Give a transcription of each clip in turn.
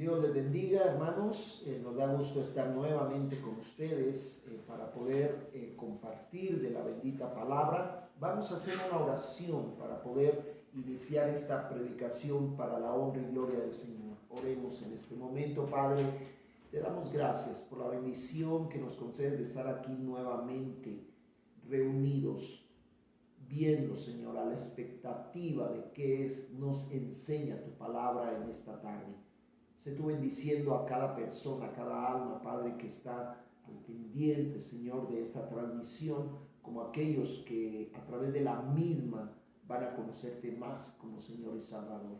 Dios les bendiga, hermanos. Nos da gusto estar nuevamente con ustedes para poder compartir de la bendita palabra. Vamos a hacer una oración para poder iniciar esta predicación para la honra y gloria del Señor. Oremos en este momento. Padre, te damos gracias por la bendición que nos concedes de estar aquí nuevamente reunidos, viendo, Señor, a la expectativa de qué nos enseña tu palabra en esta tarde. Sé tú bendiciendo a cada persona, a cada alma, Padre, que está al pendiente, Señor, de esta transmisión, como aquellos que a través de la misma van a conocerte más como Señor y Salvador.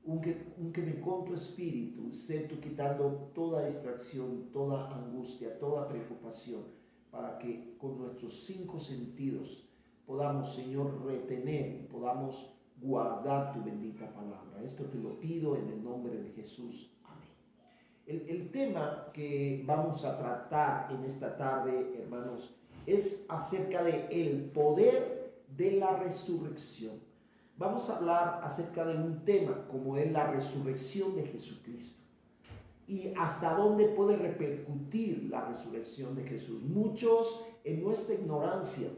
Únqueme con tu espíritu, sé tú quitando toda distracción, toda angustia, toda preocupación, para que con nuestros 5 sentidos podamos, Señor, retener y podamos guardar tu bendita palabra. Esto te lo pido en el nombre de Jesús. Amén. El tema que vamos a tratar en esta tarde, hermanos, es acerca de el poder de la resurrección. Vamos a hablar acerca de un tema como es la resurrección de Jesucristo y hasta dónde puede repercutir la resurrección de Jesús. Muchos en nuestra ignorancia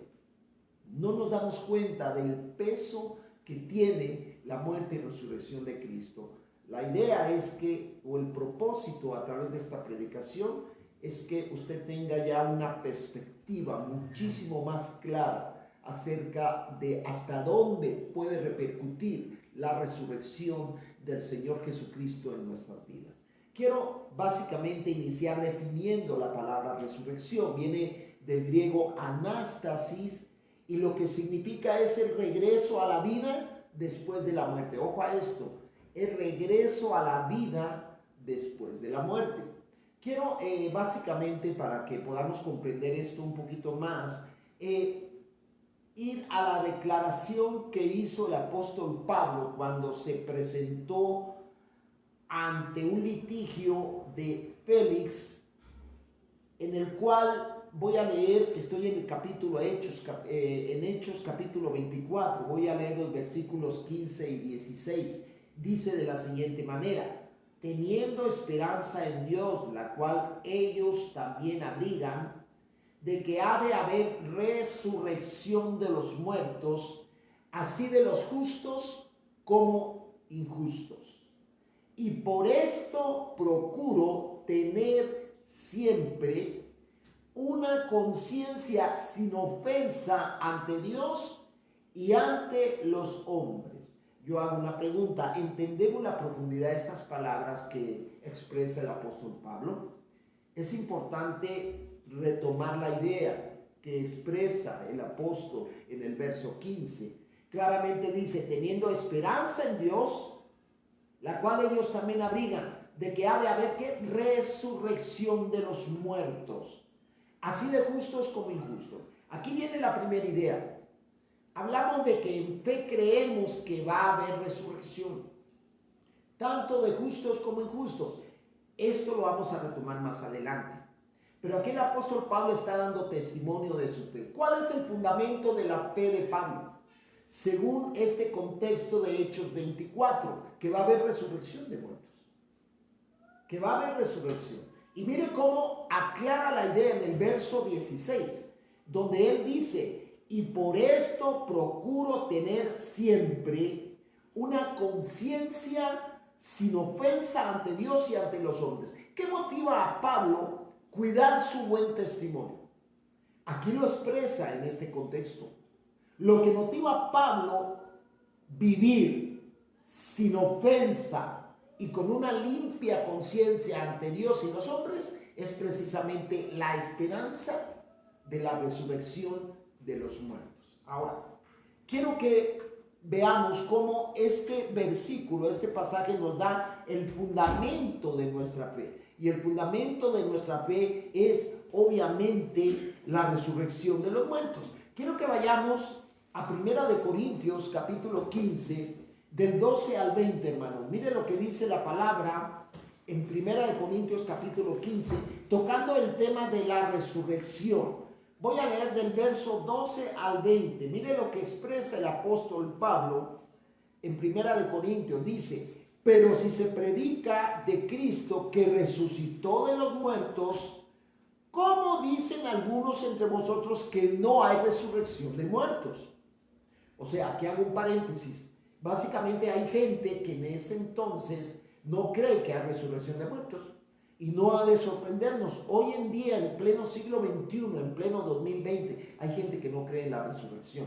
no nos damos cuenta del peso que tiene la muerte y resurrección de Cristo. La idea es que, o el propósito a través de esta predicación, es que usted tenga ya una perspectiva muchísimo más clara acerca de hasta dónde puede repercutir la resurrección del Señor Jesucristo en nuestras vidas. Quiero básicamente iniciar definiendo la palabra resurrección. Viene del griego anástasis, y lo que significa es el regreso a la vida después de la muerte. Ojo a esto, el regreso a la vida después de la muerte. Quiero básicamente, para que podamos comprender esto un poquito más, ir a la declaración que hizo el apóstol Pablo cuando se presentó ante un litigio de Félix, en el cual voy a leer, estoy en el capítulo Hechos capítulo 24, voy a leer los versículos 15 y 16. Dice de la siguiente manera: teniendo esperanza en Dios, la cual ellos también abrigan, de que ha de haber resurrección de los muertos, así de los justos como injustos. Y por esto procuro tener siempre una conciencia sin ofensa ante Dios y ante los hombres. Yo hago una pregunta: ¿entendemos la profundidad de estas palabras que expresa el apóstol Pablo? Es importante retomar la idea que expresa el apóstol en el verso 15. Claramente dice: teniendo esperanza en Dios, la cual ellos también abrigan, de que ha de haber ¿qué? Resurrección de los muertos, así de justos como injustos. Aquí viene la primera idea. Hablamos de que en fe creemos que va a haber resurrección, tanto de justos como injustos. Esto lo vamos a retomar más adelante. Pero aquí el apóstol Pablo está dando testimonio de su fe. ¿Cuál es el fundamento de la fe de Pablo? Según este contexto de Hechos 24, que va a haber resurrección de muertos. Que va a haber resurrección. Y mire cómo aclara la idea en el verso 16, donde él dice: y por esto procuro tener siempre una conciencia sin ofensa ante Dios y ante los hombres. ¿Qué motiva a Pablo cuidar su buen testimonio? Aquí lo expresa en este contexto. Lo que motiva a Pablo vivir sin ofensa y con una limpia conciencia ante Dios y los hombres es precisamente la esperanza de la resurrección de los muertos. Ahora, quiero que veamos cómo este versículo, este pasaje nos da el fundamento de nuestra fe. Y el fundamento de nuestra fe es obviamente la resurrección de los muertos. Quiero que vayamos a 1 Corintios capítulo 15, del 12 al 20, hermano. Mire lo que dice la palabra en 1 Corintios capítulo 15, tocando el tema de la resurrección. Voy a leer del verso 12 al 20. Mire lo que expresa el apóstol Pablo en 1 Corintios. Dice: Pero si se predica de Cristo que resucitó de los muertos, ¿cómo dicen algunos entre vosotros que no hay resurrección de muertos? O sea, aquí hago un paréntesis. Básicamente hay gente que en ese entonces no cree que hay resurrección de muertos. Y no ha de sorprendernos. Hoy en día, en pleno siglo XXI, en pleno 2020, hay gente que no cree en la resurrección.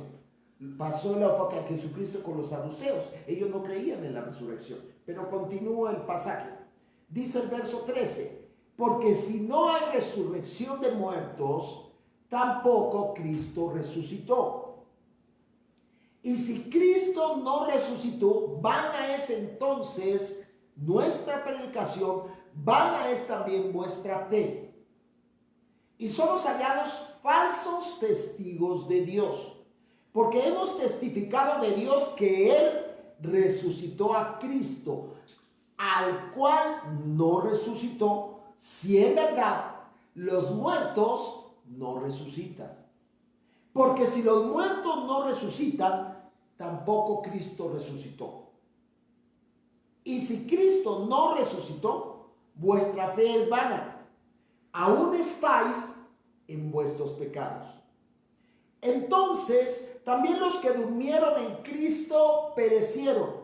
Pasó en la época de Jesucristo con los saduceos. Ellos no creían en la resurrección. Pero continúa el pasaje. Dice el verso 13. Porque si no hay resurrección de muertos, tampoco Cristo resucitó. Y si Cristo no resucitó, vana es entonces nuestra predicación, vana es también vuestra fe. Y somos hallados falsos testigos de Dios, porque hemos testificado de Dios que Él resucitó a Cristo, al cual no resucitó, si en verdad los muertos no resucitan. Porque si los muertos no resucitan, tampoco Cristo resucitó. Y si Cristo no resucitó, vuestra fe es vana. Aún estáis en vuestros pecados. Entonces, también los que durmieron en Cristo perecieron.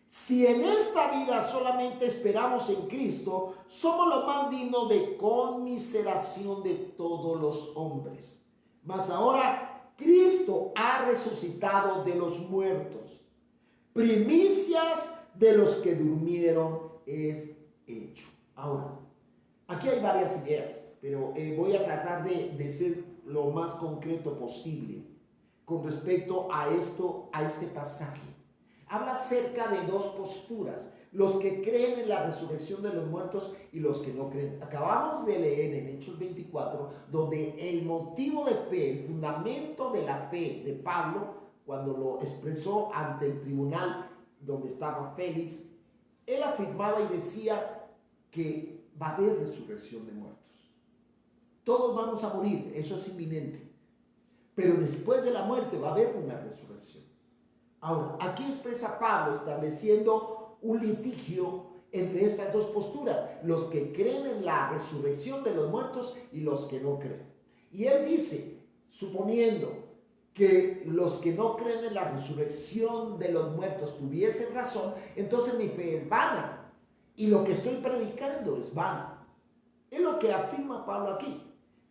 Si en esta vida solamente esperamos en Cristo, somos los más dignos de conmiseración de todos los hombres. Mas ahora Cristo ha resucitado de los muertos. Primicias de los que durmieron es hecho. Ahora, aquí hay varias ideas, pero voy a tratar de ser lo más concreto posible con respecto a este pasaje. Habla acerca de dos posturas, los que creen en la resurrección de los muertos y los que no creen. Acabamos de leer en Hechos 24, donde el motivo de fe, el fundamento de la fe de Pablo, cuando lo expresó ante el tribunal donde estaba Félix, él afirmaba y decía que va a haber resurrección de muertos. Todos vamos a morir, eso es inminente. Pero después de la muerte va a haber una resurrección. Ahora, aquí expresa Pablo estableciendo un litigio entre estas dos posturas, los que creen en la resurrección de los muertos y los que no creen. Y él dice, suponiendo que los que no creen en la resurrección de los muertos tuviesen razón, entonces mi fe es vana y lo que estoy predicando es vano. Es lo que afirma Pablo aquí.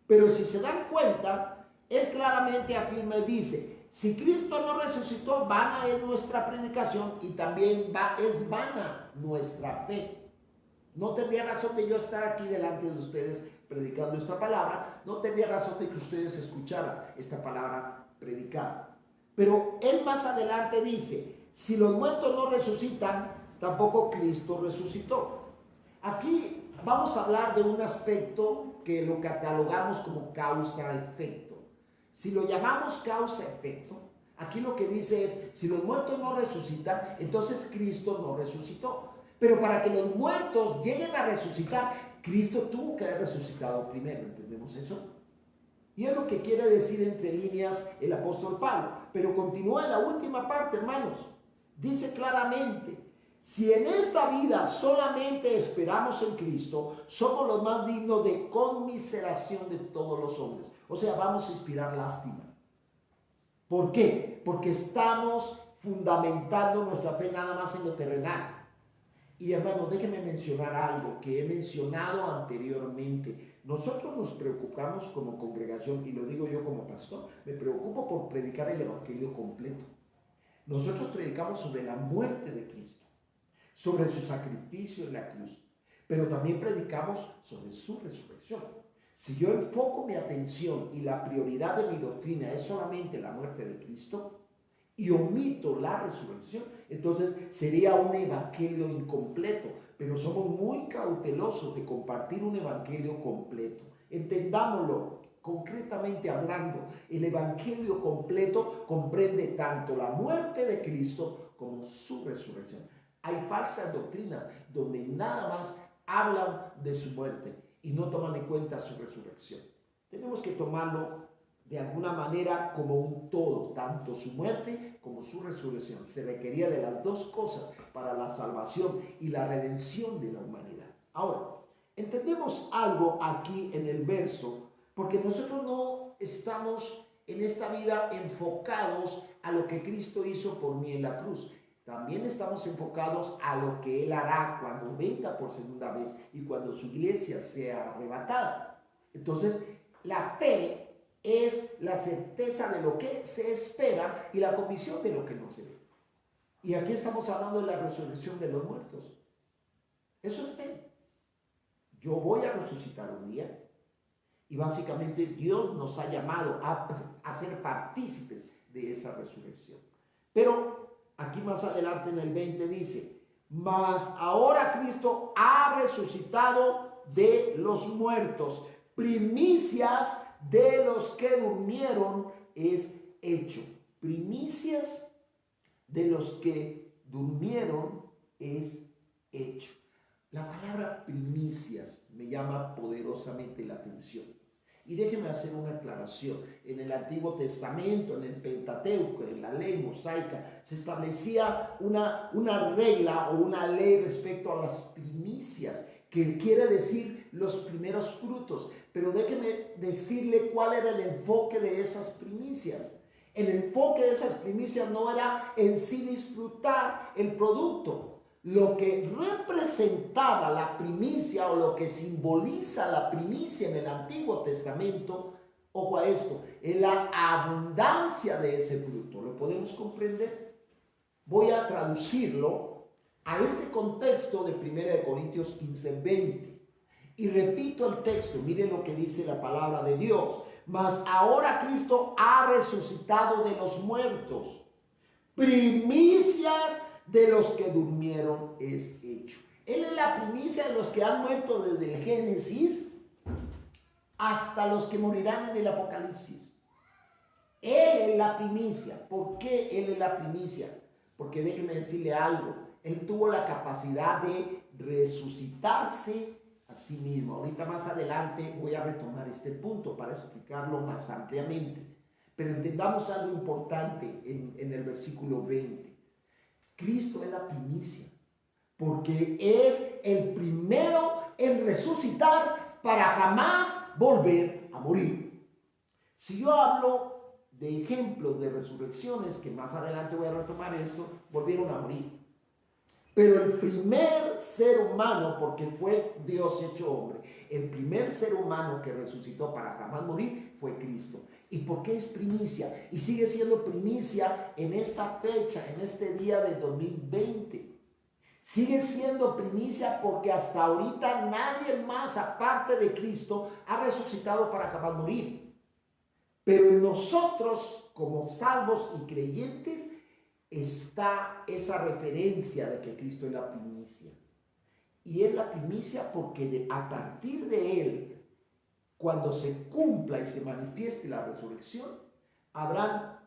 Pero si se dan cuenta, él claramente afirma y dice, si Cristo no resucitó, vana es nuestra predicación y también es vana nuestra fe. No tendría razón de yo estar aquí delante de ustedes predicando esta palabra, no tendría razón de que ustedes escucharan esta palabra predicada. Pero él más adelante dice, si los muertos no resucitan, tampoco Cristo resucitó. Aquí vamos a hablar de un aspecto que lo catalogamos como causa-efecto. Si lo llamamos causa-efecto, aquí lo que dice es, si los muertos no resucitan, entonces Cristo no resucitó. Pero para que los muertos lleguen a resucitar, Cristo tuvo que haber resucitado primero, ¿entendemos eso? Y es lo que quiere decir entre líneas el apóstol Pablo. Pero continúa en la última parte, hermanos. Dice claramente, si en esta vida solamente esperamos en Cristo, somos los más dignos de conmiseración de todos los hombres. O sea, vamos a inspirar lástima. ¿Por qué? Porque estamos fundamentando nuestra fe nada más en lo terrenal. Y hermanos, déjenme mencionar algo que he mencionado anteriormente. Nosotros nos preocupamos como congregación, y lo digo yo como pastor, me preocupo por predicar el evangelio completo. Nosotros predicamos sobre la muerte de Cristo, sobre su sacrificio en la cruz, pero también predicamos sobre su resurrección. Si yo enfoco mi atención y la prioridad de mi doctrina es solamente la muerte de Cristo y omito la resurrección, entonces sería un evangelio incompleto. Pero somos muy cautelosos de compartir un evangelio completo. Entendámoslo concretamente hablando. El evangelio completo comprende tanto la muerte de Cristo como su resurrección. Hay falsas doctrinas donde nada más hablan de su muerte y no toman en cuenta su resurrección. Tenemos que tomarlo de alguna manera como un todo, tanto su muerte como su resurrección. Se requería de las dos cosas para la salvación y la redención de la humanidad. Ahora, entendemos algo aquí en el verso, porque nosotros no estamos en esta vida enfocados a lo que Cristo hizo por mí en la cruz. También estamos enfocados a lo que Él hará cuando venga por segunda vez y cuando su iglesia sea arrebatada. Entonces, la fe es la certeza de lo que se espera y la convicción de lo que no se ve. Y aquí estamos hablando de la resurrección de los muertos. Eso es fe. Yo voy a resucitar un día y básicamente Dios nos ha llamado a ser partícipes de esa resurrección. Pero aquí más adelante en el 20 dice, mas ahora Cristo ha resucitado de los muertos, primicias de los que durmieron es hecho. Primicias de los que durmieron es hecho. La palabra primicias me llama poderosamente la atención. Y déjeme hacer una aclaración. En el Antiguo Testamento, en el Pentateuco, en la ley mosaica, se establecía una regla o una ley respecto a las primicias, que quiere decir los primeros frutos. Pero déjeme decirle cuál era el enfoque de esas primicias. El enfoque de esas primicias no era en sí disfrutar el producto. Lo que representaba la primicia o lo que simboliza la primicia en el Antiguo Testamento, ojo a esto, es la abundancia de ese fruto. ¿Lo podemos comprender? Voy a traducirlo a este contexto de 1 Corintios 15:20. Y repito el texto, miren lo que dice la palabra de Dios. Mas ahora Cristo ha resucitado de los muertos, primicias de los que durmieron es hecho. Él es la primicia de los que han muerto desde el Génesis hasta los que morirán en el Apocalipsis. Él es la primicia. ¿Por qué Él es la primicia? Porque déjeme decirle algo. Él tuvo la capacidad de resucitarse a sí mismo. Ahorita más adelante voy a retomar este punto para explicarlo más ampliamente. Pero entendamos algo importante en el versículo 20. Cristo es la primicia, porque es el primero en resucitar para jamás volver a morir. Si yo hablo de ejemplos de resurrecciones, que más adelante voy a retomar esto, volvieron a morir. Pero el primer ser humano, porque fue Dios hecho hombre, el primer ser humano que resucitó para jamás morir fue Cristo. ¿Y por qué es primicia? Y sigue siendo primicia en esta fecha, en este día de 2020. Sigue siendo primicia porque hasta ahorita nadie más aparte de Cristo ha resucitado para jamás morir. Pero en nosotros, como salvos y creyentes, está esa referencia de que Cristo es la primicia. Y es la primicia porque a partir de Él, cuando se cumpla y se manifieste la resurrección, habrán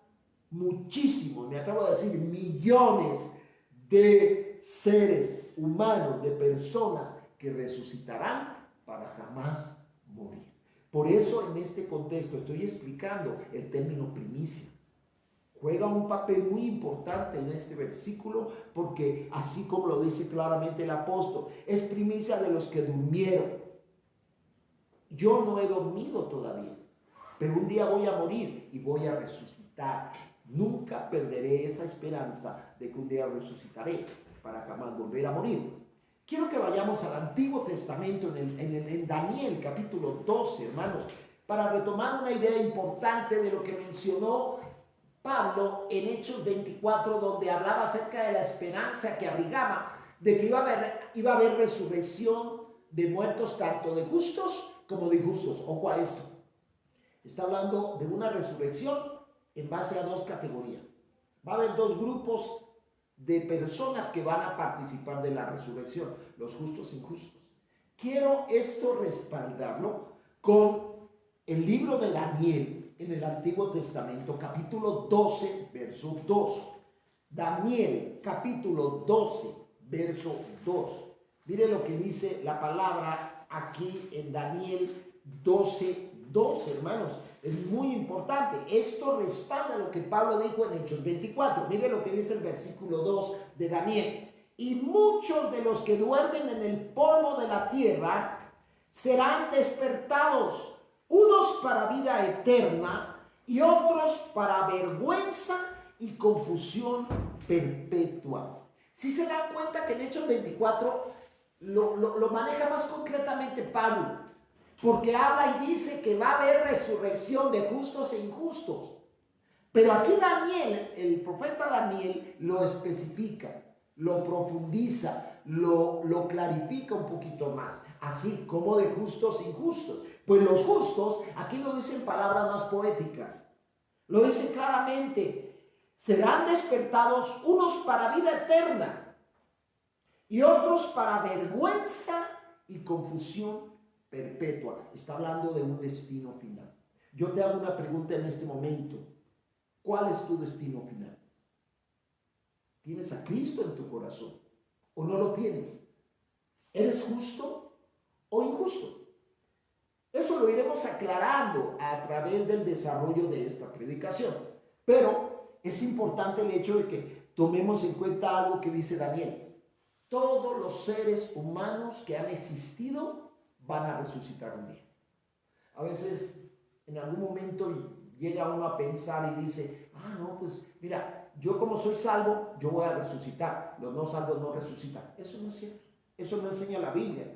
muchísimos, me atrevo a decir, millones de seres humanos, de personas que resucitarán para jamás morir. Por eso en este contexto estoy explicando el término primicia. Juega un papel muy importante en este versículo porque así como lo dice claramente el apóstol, es primicia de los que durmieron. Yo no he dormido todavía, pero un día voy a morir y voy a resucitar. Nunca perderé esa esperanza de que un día resucitaré para jamás volver a morir. Quiero que vayamos al Antiguo Testamento, en Daniel capítulo 12, hermanos, para retomar una idea importante de lo que mencionó Pablo en Hechos 24, donde hablaba acerca de la esperanza que abrigaba, de que iba a haber resurrección de muertos, tanto de justos como de injustos. Ojo a esto. Está hablando de una resurrección en base a dos categorías. Va a haber dos grupos de personas que van a participar de la resurrección, los justos e injustos. Quiero esto respaldarlo con el libro de Daniel en el Antiguo Testamento, capítulo 12, verso 2. Daniel, capítulo 12, verso 2. Mire lo que dice la palabra aquí en Daniel 12, 2, hermanos. Es muy importante. Esto respalda lo que Pablo dijo en Hechos 24. Mire lo que dice el versículo 2 de Daniel. y muchos de los que duermen en el polvo de la tierra serán despertados, unos para vida eterna y otros para vergüenza y confusión perpetua. Si se dan cuenta que en Hechos 24 lo maneja más concretamente Pablo, porque habla y dice que va a haber resurrección de justos e injustos. Pero aquí Daniel, el profeta Daniel, lo especifica, lo profundiza, lo clarifica un poquito más, así como de justos e injustos. Pues los justos, aquí lo dicen palabras más poéticas, lo dice claramente, serán despertados unos para vida eterna y otros para vergüenza y confusión perpetua. Está hablando de un destino final. Yo te hago una pregunta en este momento. ¿Cuál es tu destino final? ¿Tienes a Cristo en tu corazón o no lo tienes? ¿Eres justo o injusto? Eso lo iremos aclarando a través del desarrollo de esta predicación. Pero es importante el hecho de que tomemos en cuenta algo que dice Daniel. Todos los seres humanos que han existido van a resucitar un día. A veces, en algún momento, llega uno a pensar y dice, no, pues mira, yo como soy salvo, yo voy a resucitar. Los no salvos no resucitan. Eso no es cierto. Eso no enseña la Biblia.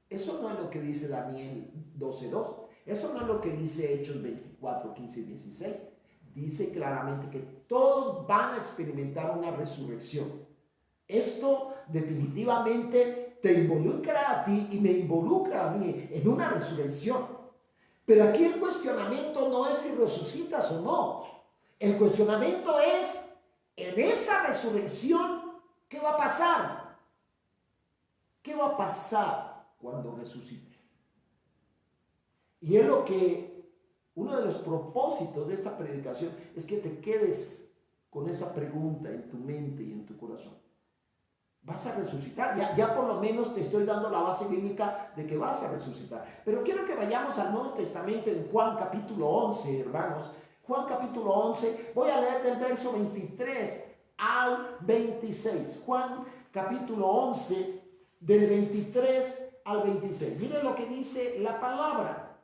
Eso no es lo que dice Daniel 12:2. Eso no es lo que dice Hechos 24, 15 y 16. Dice claramente que todos van a experimentar una resurrección. Esto definitivamente te involucra a ti y me involucra a mí en una resurrección. Pero aquí el cuestionamiento no es si resucitas o no. El cuestionamiento es, en esa resurrección, ¿qué va a pasar? ¿Qué va a pasar cuando resucites? Y es lo que, uno de los propósitos de esta predicación es que te quedes con esa pregunta en tu mente y en tu corazón. Vas a resucitar, ya por lo menos te estoy dando la base bíblica de que vas a resucitar. Pero quiero que vayamos al Nuevo Testamento en Juan capítulo 11, hermanos. Juan capítulo 11, voy a leer del verso 23 al 26. Juan capítulo 11, del 23 al 26. Miren lo que dice la palabra.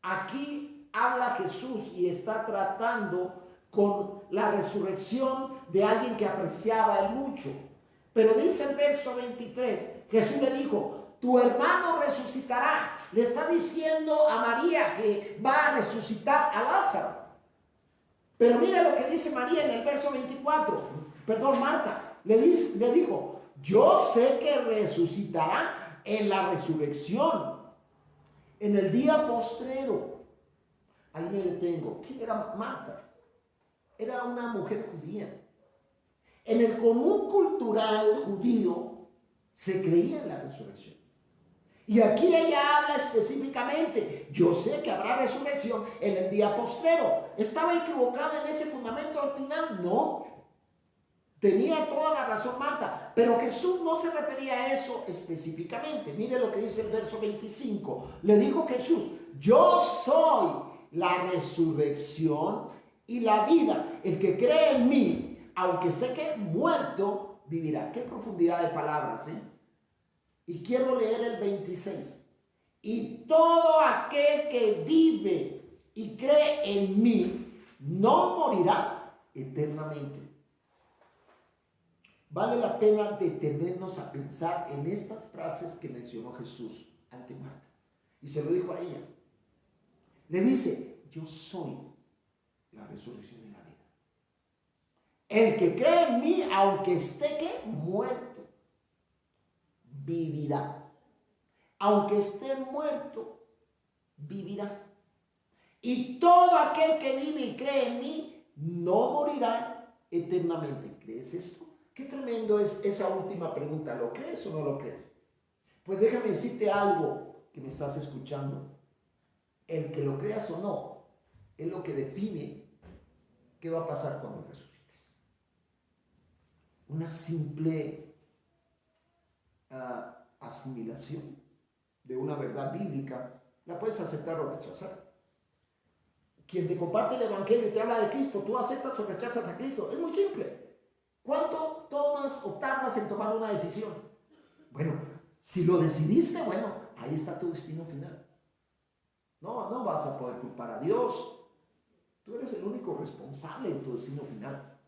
Aquí habla Jesús y está tratando con la resurrección de alguien que apreciaba él mucho. Pero dice el verso 23, Jesús le dijo, tu hermano resucitará. Le está diciendo a María que va a resucitar a Lázaro. Pero mira lo que dice María en el verso 24, Marta, le dijo, yo sé que resucitará en la resurrección, en el día postrero. Ahí me detengo. ¿Quién era Marta? Era una mujer judía. En el común cultural judío se creía en la resurrección. Y aquí ella habla específicamente, yo sé que habrá resurrección en el día postrero. ¿Estaba equivocada en ese fundamento doctrinal? No. Tenía toda la razón Marta, pero Jesús no se refería a eso específicamente. Mire lo que dice el verso 25. Le dijo Jesús, yo soy la resurrección y la vida. El que cree en mí, aunque esté muerto, vivirá. Qué profundidad de palabras, ¿eh? Y quiero leer el 26. Y todo aquel que vive y cree en mí, no morirá eternamente. Vale la pena detenernos a pensar en estas frases que mencionó Jesús ante Marta. Y se lo dijo a ella. Le dice, yo soy la resurrección y la vida. El que cree en mí, aunque esté muerto, vivirá. Aunque esté muerto, vivirá. Y todo aquel que vive y cree en mí, no morirá eternamente. ¿Crees esto? Qué tremendo es esa última pregunta. ¿Lo crees o no lo crees? Pues déjame decirte algo que me estás escuchando. El que lo creas o no, es lo que define qué va a pasar cuando resucites. Una simple asimilación de una verdad bíblica, la puedes aceptar o rechazar. Quien te comparte el evangelio y te habla de Cristo, tú aceptas o rechazas a Cristo. Es muy simple. ¿Cuánto tomas o tardas en tomar una decisión? Bueno, si lo decidiste, bueno, ahí está tu destino final. No vas a poder culpar a Dios. Tú eres el único responsable de tu destino final,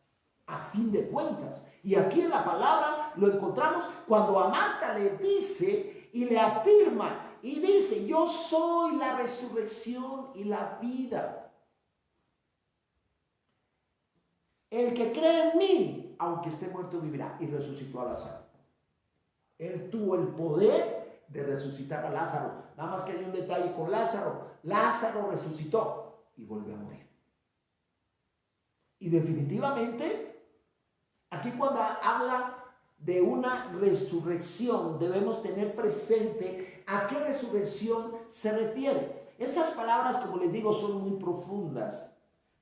a fin de cuentas. Y aquí en la palabra lo encontramos cuando a Marta le dice y le afirma y dice: yo soy la resurrección y la vida. El que cree en mí, aunque esté muerto, vivirá. Y resucitó a Lázaro. Él tuvo el poder de resucitar a Lázaro. Nada más que hay un detalle con Lázaro. Lázaro resucitó y volvió a morir. Y definitivamente, aquí cuando habla de una resurrección, debemos tener presente a qué resurrección se refiere. Esas palabras, como les digo, son muy profundas,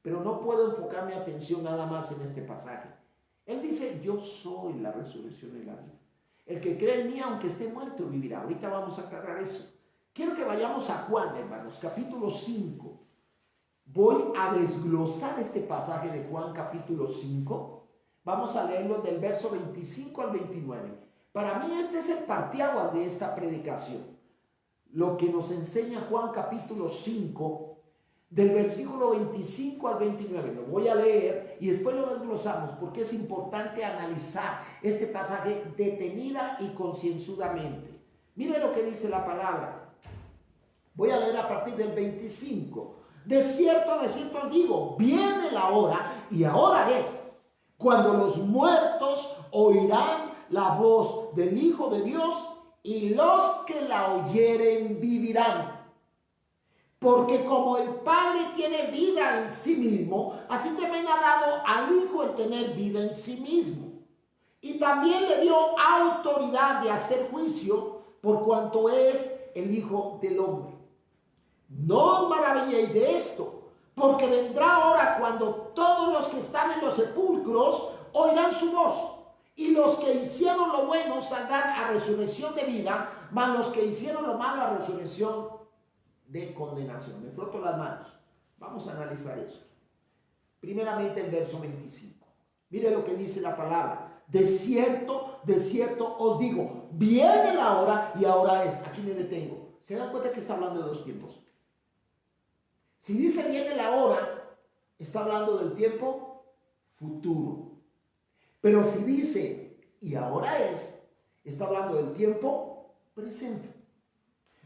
pero no puedo enfocar mi atención nada más en este pasaje. Él dice: yo soy la resurrección y la vida. El que cree en mí, aunque esté muerto, vivirá. Ahorita vamos a aclarar eso. Quiero que vayamos a Juan, hermanos, capítulo 5. Voy a desglosar este pasaje de Juan, capítulo 5. Vamos a leerlo del verso 25 al 29. Para mí este es el parteaguas de esta predicación. Lo que nos enseña Juan, capítulo 5, del versículo 25 al 29. Lo voy a leer y después lo desglosamos, porque es importante analizar este pasaje detenida y concienzudamente. Mire lo que dice la palabra. Voy a leer a partir del 25. De cierto os digo, viene la hora, y ahora es, cuando los muertos oirán la voz del Hijo de Dios, y los que la oyeren vivirán. Porque como el Padre tiene vida en sí mismo, así también ha dado al Hijo el tener vida en sí mismo. Y también le dio autoridad de hacer juicio, por cuanto es el Hijo del Hombre. No os maravilléis de esto, porque vendrá hora cuando todos los que están en los sepulcros oirán su voz. Y los que hicieron lo bueno saldrán a resurrección de vida, mas los que hicieron lo malo a resurrección de condenación. Me froto las manos. Vamos a analizar esto. Primeramente el verso 25. Mire lo que dice la palabra. De cierto os digo, viene la hora y ahora es. Aquí me detengo. ¿Se dan cuenta que está hablando de dos tiempos? Si dice viene la hora, está hablando del tiempo futuro. Pero si dice y ahora es, está hablando del tiempo presente.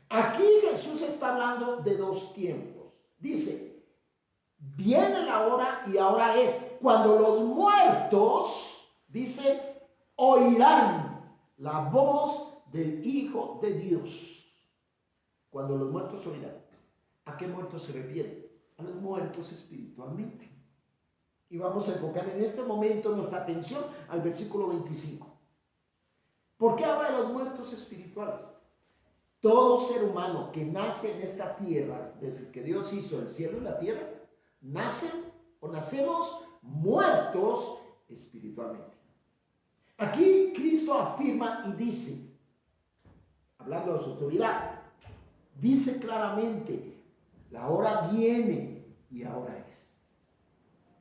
Aquí Jesús está hablando de dos tiempos. Dice, viene la hora y ahora es. Cuando los muertos, dice, oirán la voz del Hijo de Dios. Cuando los muertos oirán. ¿A qué muertos se refiere? A los muertos espiritualmente. Y vamos a enfocar en este momento nuestra atención al versículo 25. ¿Por qué habla de los muertos espirituales? Todo ser humano que nace en esta tierra, desde que Dios hizo el cielo y la tierra, nacen o nacemos muertos espiritualmente. Aquí Cristo afirma y dice, hablando de su autoridad, dice claramente, la hora viene y ahora es.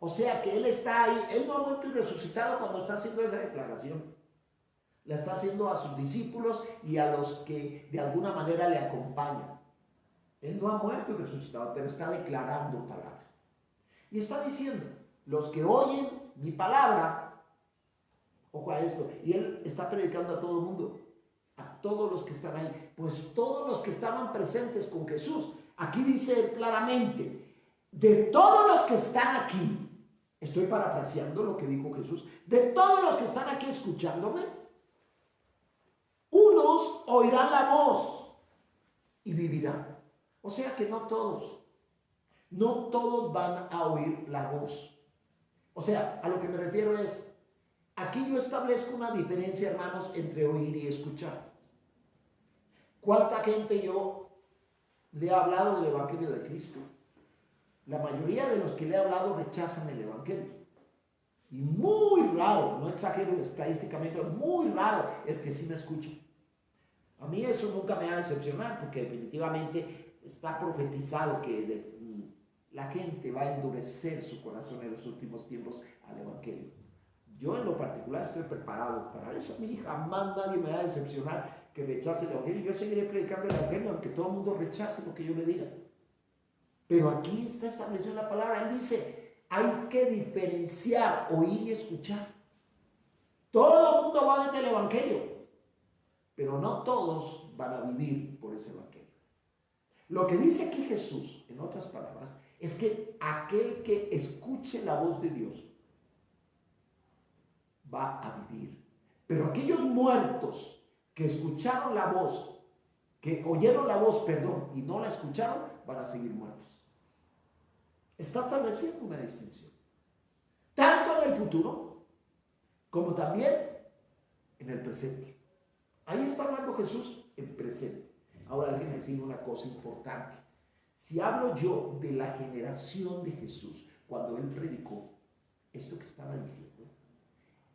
O sea que Él está ahí, Él no ha muerto y resucitado cuando está haciendo esa declaración. La está haciendo a sus discípulos y a los que de alguna manera le acompañan. Él no ha muerto y resucitado, pero está declarando palabra. Y está diciendo, los que oyen mi palabra, ojo a esto, y Él está predicando a todo el mundo, a todos los que están ahí, pues todos los que estaban presentes con Jesús. Aquí dice claramente, de todos los que están aquí, estoy parafraseando lo que dijo Jesús, de todos los que están aquí escuchándome, unos oirán la voz y vivirán. O sea que no todos van a oír la voz. O sea, a lo que me refiero es, aquí yo establezco una diferencia, hermanos, entre oír y escuchar. ¿Cuánta gente yo le he hablado del Evangelio de Cristo? La mayoría de los que le he hablado rechazan el Evangelio. Y muy raro, no exagero estadísticamente, muy raro el que sí me escucha. A mí eso nunca me va a decepcionar, porque definitivamente está profetizado que la gente va a endurecer su corazón en los últimos tiempos al Evangelio. Yo en lo particular estoy preparado para eso. A mí jamás nadie me va a decepcionar que rechace el Evangelio. Yo seguiré predicando el Evangelio aunque todo el mundo rechace lo que yo le diga. Pero aquí está establecida la palabra. Él dice, hay que diferenciar oír y escuchar. Todo el mundo va a oír del Evangelio, pero no todos van a vivir por ese Evangelio. Lo que dice aquí Jesús, en otras palabras, es que aquel que escuche la voz de Dios va a vivir. Pero aquellos muertos que escucharon la voz, que oyeron la voz, perdón, y no la escucharon, van a seguir muertos. Está estableciendo una distinción. Tanto en el futuro, como también en el presente. Ahí está hablando Jesús en presente. Ahora déjenme decir una cosa importante. Si hablo yo de la generación de Jesús, cuando él predicó esto que estaba diciendo,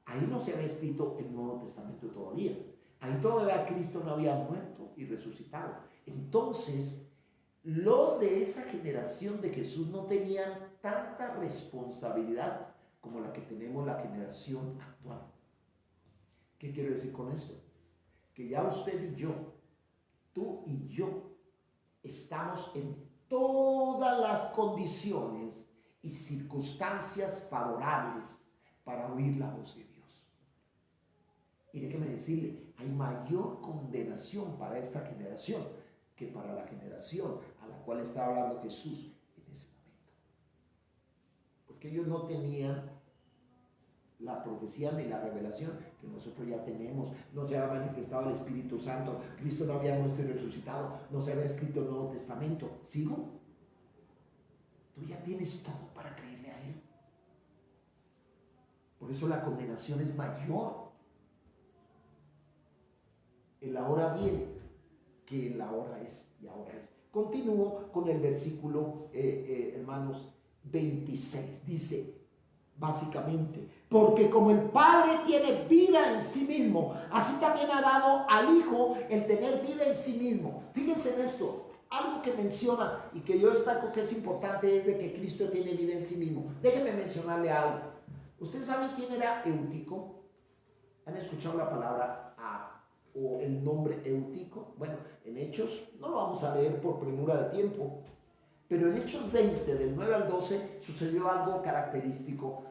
ahí no se había escrito el Nuevo Testamento todavía. Ahí todavía Cristo no había muerto y resucitado. Entonces, los de esa generación de Jesús no tenían tanta responsabilidad como la que tenemos la generación actual. ¿Qué quiero decir con esto? Que ya usted y yo, tú y yo, estamos en todas las condiciones y circunstancias favorables para oír la voz de Dios. Y déjeme decirle, hay mayor condenación para esta generación que para la generación a la cual estaba hablando Jesús en ese momento. Porque ellos no tenían la profecía ni la revelación que nosotros ya tenemos. No se había manifestado el Espíritu Santo, Cristo no había muerto y resucitado, no se había escrito el Nuevo Testamento. ¿Sigo? Tú ya tienes todo para creerle a Él. Por eso la condenación es mayor. El ahora viene que el ahora es y ahora es. Continúo con el versículo, hermanos, 26. Dice, básicamente, porque como el Padre tiene vida en sí mismo, así también ha dado al Hijo el tener vida en sí mismo. Fíjense en esto, algo que menciona y que yo destaco que es importante es de que Cristo tiene vida en sí mismo. Déjenme mencionarle algo. ¿Ustedes saben quién era Eutico? ¿Han escuchado la palabra o el nombre Eutico? Bueno, en Hechos, no lo vamos a leer por premura de tiempo, pero en Hechos 20, del 9 al 12, sucedió algo característico.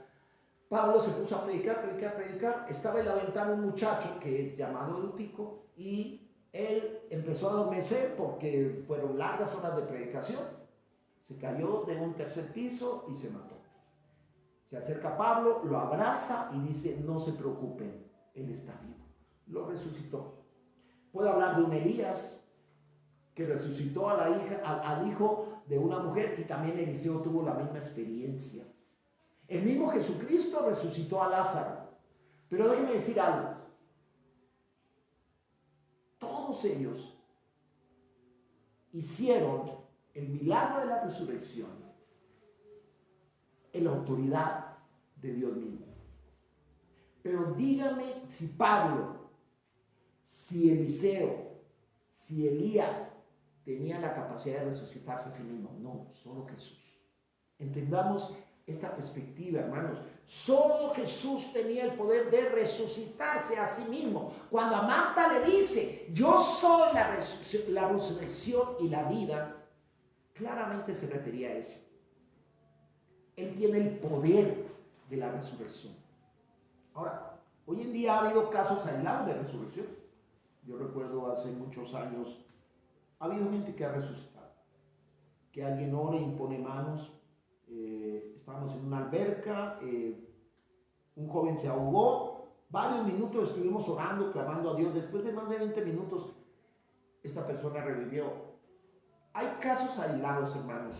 Pablo se puso a predicar. Estaba en la ventana un muchacho que es llamado Eutico y él empezó a adormecer porque fueron largas horas de predicación. Se cayó de un tercer piso y se mató. Se acerca a Pablo, lo abraza y dice, no se preocupen, él está vivo. Lo resucitó. Puedo hablar de un Elías que resucitó a al hijo de una mujer y también Eliseo tuvo la misma experiencia. El mismo Jesucristo resucitó a Lázaro. Pero déjenme decir algo. Todos ellos hicieron el milagro de la resurrección en la autoridad de Dios mismo. Pero dígame si Pablo, si Eliseo, si Elías tenían la capacidad de resucitarse a sí mismos. No, solo Jesús. Entendamos esta perspectiva, hermanos. Solo Jesús tenía el poder de resucitarse a sí mismo. Cuando a Marta le dice, yo soy la resurrección y la vida, claramente se refería a eso. Él tiene el poder de la resurrección. Ahora, hoy en día ha habido casos aislados de resurrección. Yo recuerdo hace muchos años, ha habido gente que ha resucitado, que alguien ora, impone manos. Estábamos en una alberca, un joven se ahogó, varios minutos estuvimos orando, clamando a Dios. Después de más de 20 minutos, esta persona revivió. Hay casos aislados, hermanos,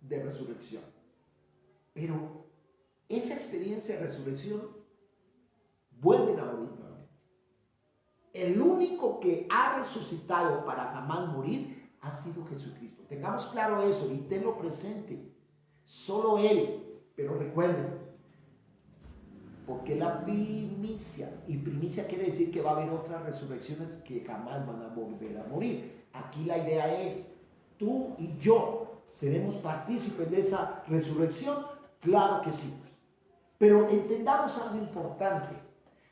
de resurrección, pero esa experiencia de resurrección vuelven a morir nuevamente. El único que ha resucitado para jamás morir ha sido Jesucristo. Tengamos claro eso y tenlo presente. Solo Él. Pero recuerden, porque la primicia, y primicia quiere decir que va a haber otras resurrecciones que jamás van a volver a morir. Aquí la idea es, tú y yo seremos partícipes de esa resurrección. Claro que sí. Pero entendamos algo importante.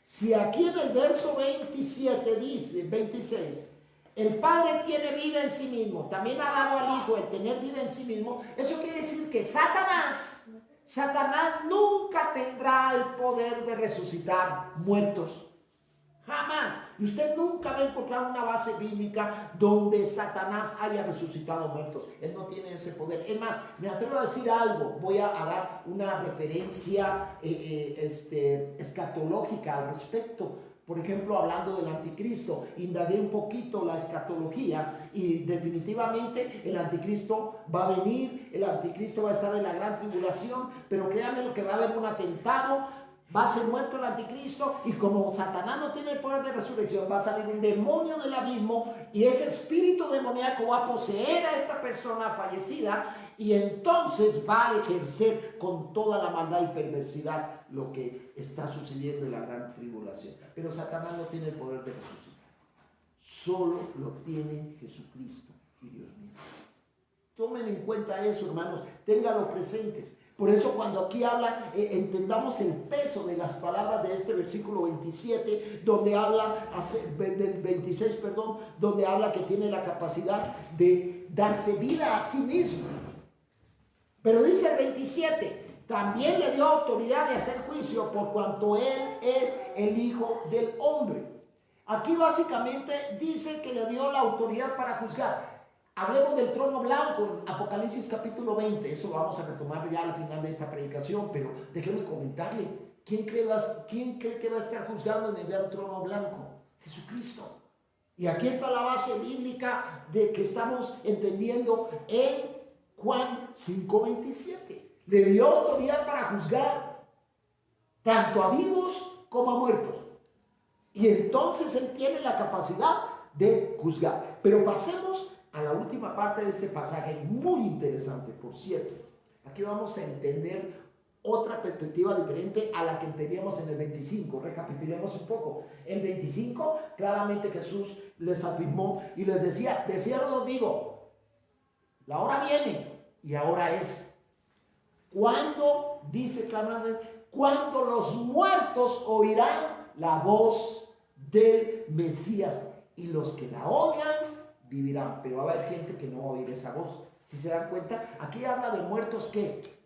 Si aquí en el verso 27 dice, 26, el Padre tiene vida en sí mismo, también ha dado al Hijo el tener vida en sí mismo, eso quiere decir que Satanás nunca tendrá el poder de resucitar muertos. Jamás. Y usted nunca va a encontrar una base bíblica donde Satanás haya resucitado muertos. Él no tiene ese poder. Es más, me atrevo a decir algo. Voy a dar una referencia escatológica al respecto. Por ejemplo, hablando del anticristo, indagué un poquito la escatología y definitivamente el anticristo va a venir, el anticristo va a estar en la gran tribulación, pero créanme lo que va a haber un atentado. Va a ser muerto el anticristo y como Satanás no tiene el poder de resurrección, va a salir un demonio del abismo y ese espíritu demoníaco va a poseer a esta persona fallecida y entonces va a ejercer con toda la maldad y perversidad lo que está sucediendo en la gran tribulación. Pero Satanás no tiene el poder de resucitar. Solo lo tiene Jesucristo y Dios mismo. Tomen en cuenta eso, hermanos. Ténganlo presentes. Por eso cuando aquí habla, entendamos el peso de las palabras de este versículo 27, donde habla, del 26, perdón, donde habla que tiene la capacidad de darse vida a sí mismo. Pero dice el 27, también le dio autoridad de hacer juicio por cuanto él es el Hijo del Hombre. Aquí básicamente dice que le dio la autoridad para juzgar. Hablemos del trono blanco en Apocalipsis capítulo 20, eso lo vamos a retomar ya al final de esta predicación, pero déjenme comentarle, ¿quién cree que va a estar juzgando en el gran trono blanco? Jesucristo. Y aquí está la base bíblica de que estamos entendiendo en Juan 5:27. Le dio autoridad para juzgar tanto a vivos como a muertos. Y entonces él tiene la capacidad de juzgar. Pero pasemos a la última parte de este pasaje, muy interesante, por cierto. Aquí vamos a entender otra perspectiva diferente a la que entendíamos en el 25. Recapitulemos un poco. El 25, claramente Jesús les afirmó y les decía, de cierto os digo, la hora viene y ahora es. Cuando, dice claramente, cuando los muertos oirán la voz del Mesías y los que la oigan vivirán, pero va a haber gente que no va a oír esa voz. Si se dan cuenta, aquí habla de muertos ¿qué?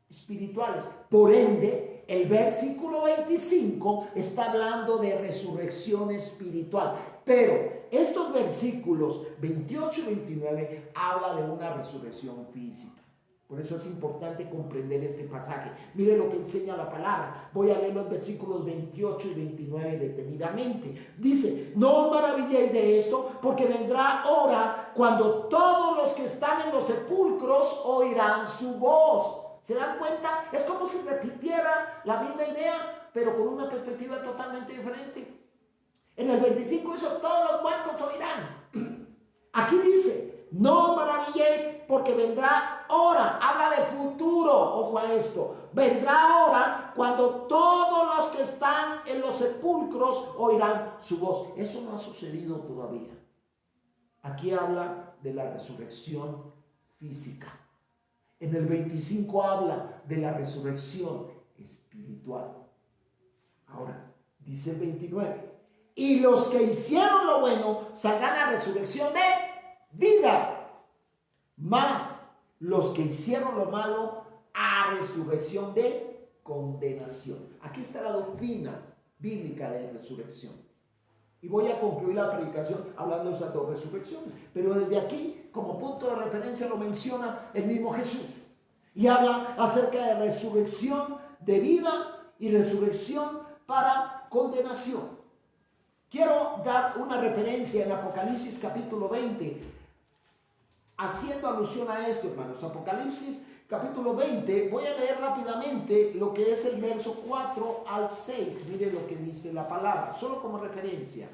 Espirituales. Por ende, el versículo 25 está hablando de resurrección espiritual. Pero estos versículos 28 y 29 habla de una resurrección física. Por eso es importante comprender este pasaje. Mire lo que enseña la palabra. Voy a leer los versículos 28 y 29 detenidamente. Dice, no os maravilléis de esto, porque vendrá hora cuando todos los que están en los sepulcros oirán su voz. ¿Se dan cuenta? Es como si repitiera la misma idea, pero con una perspectiva totalmente diferente. En el 25 dice, todos los muertos oirán. Aquí dice, no os maravilléis porque vendrá hora, habla de futuro, ojo a esto, vendrá hora cuando todos los que están en los sepulcros oirán su voz. Eso no ha sucedido todavía. Aquí habla de la resurrección física. En el 25 habla de la resurrección espiritual. Ahora, dice el 29, y los que hicieron lo bueno saldrán a resurrección de vida, más los que hicieron lo malo a resurrección de condenación. Aquí está la doctrina bíblica de resurrección. Y voy a concluir la predicación hablando de esas dos resurrecciones. Pero desde aquí, como punto de referencia, lo menciona el mismo Jesús. Y habla acerca de resurrección de vida y resurrección para condenación. Quiero dar una referencia en Apocalipsis capítulo 20, haciendo alusión a esto, hermanos. Apocalipsis capítulo 20, voy a leer rápidamente lo que es el verso 4 al 6. Mire lo que dice la palabra, solo como referencia.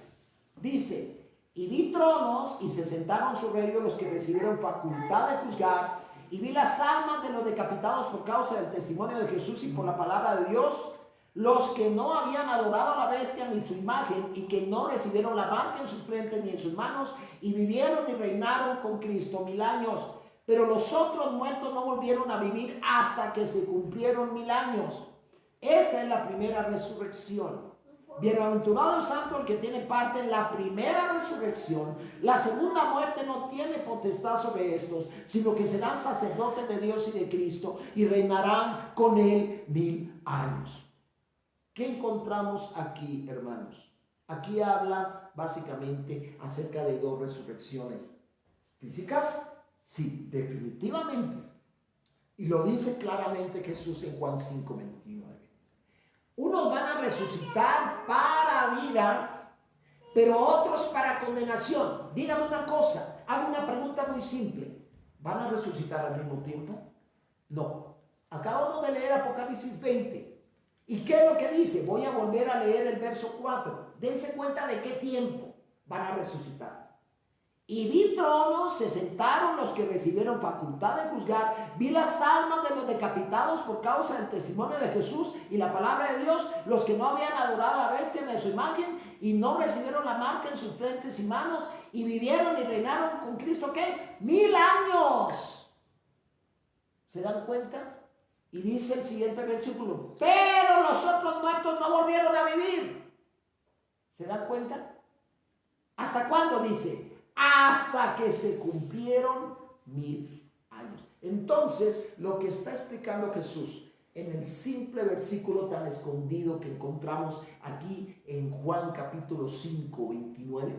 Dice, y vi tronos y se sentaron sobre ellos los que recibieron facultad de juzgar, y vi las almas de los decapitados por causa del testimonio de Jesús y por la palabra de Dios, los que no habían adorado a la bestia ni su imagen y que no recibieron la marca en sus frentes ni en sus manos, y vivieron y reinaron con Cristo 1000 años. Pero los otros muertos no volvieron a vivir hasta que se cumplieron 1000 años. Esta es la primera resurrección. Bienaventurado el santo el que tiene parte en la primera resurrección. La segunda muerte no tiene potestad sobre estos, sino que serán sacerdotes de Dios y de Cristo y reinarán con él 1000 años. ¿Qué encontramos aquí, hermanos? Aquí habla básicamente acerca de dos resurrecciones. ¿Físicas? Sí, definitivamente. Y lo dice claramente Jesús en Juan 5:29. Unos van a resucitar para vida, pero otros para condenación. Dígame una cosa, hago una pregunta muy simple. ¿Van a resucitar al mismo tiempo? No. Acabamos de leer Apocalipsis 20. ¿Y qué es lo que dice? Voy a volver a leer el verso 4. Dense cuenta de qué tiempo van a resucitar. Y vi tronos, se sentaron los que recibieron facultad de juzgar. Vi las almas de los decapitados por causa del testimonio de Jesús y la palabra de Dios, los que no habían adorado a la bestia ni a su imagen y no recibieron la marca en sus frentes y manos y vivieron y reinaron con Cristo, ¿qué? 1000 años. ¿Se dan cuenta? Y dice el siguiente versículo, pero los otros muertos no volvieron a vivir. ¿Se dan cuenta? ¿Hasta cuándo dice? Hasta que se cumplieron 1000 años. Entonces, lo que está explicando Jesús en el simple versículo tan escondido que encontramos aquí en Juan capítulo 5, 29,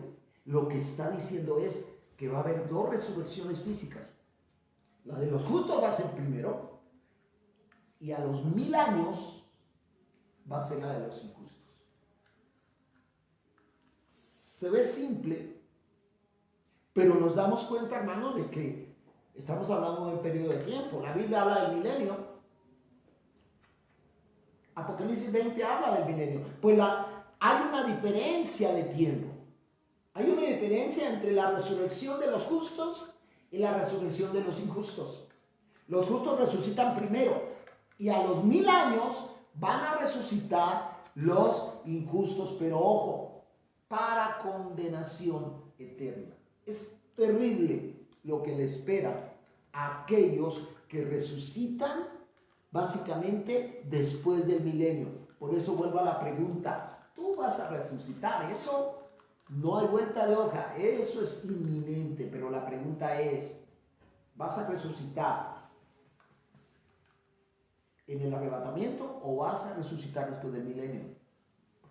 lo que está diciendo es que va a haber dos resurrecciones físicas. La de los justos va a ser primero, y a los 1000 años va a ser la de los injustos. Se ve simple, pero nos damos cuenta, hermanos, de que estamos hablando de un periodo de tiempo. La Biblia habla del milenio. Apocalipsis 20 habla del milenio. Pues hay una diferencia de tiempo. Hay una diferencia entre la resurrección de los justos y la resurrección de los injustos. Los justos resucitan primero y a los 1000 años van a resucitar los injustos, pero ojo, para condenación eterna. Es terrible lo que le espera a aquellos que resucitan básicamente después del milenio. Por eso vuelvo a la pregunta, ¿tú vas a resucitar? Eso no hay vuelta de hoja, eso es inminente, pero la pregunta es, ¿vas a resucitar en el arrebatamiento o vas a resucitar después del milenio?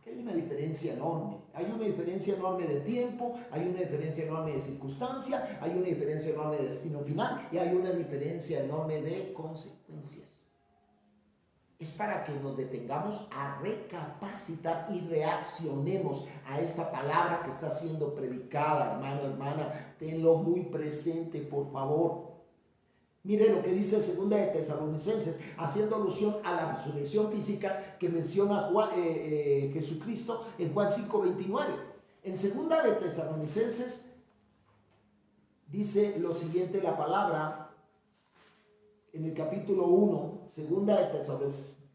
Hay una diferencia enorme, hay una diferencia enorme de tiempo, hay una diferencia enorme de circunstancia, hay una diferencia enorme de destino final y hay una diferencia enorme de consecuencias. Es para que nos detengamos a recapacitar y reaccionemos a esta palabra que está siendo predicada, hermano, hermana, tenlo muy presente, por favor. Mire lo que dice 2 de Tesalonicenses, haciendo alusión a la resurrección física que menciona Jesucristo en Juan 5:29. En 2 de Tesalonicenses dice lo siguiente la palabra, en el capítulo 1, 2 de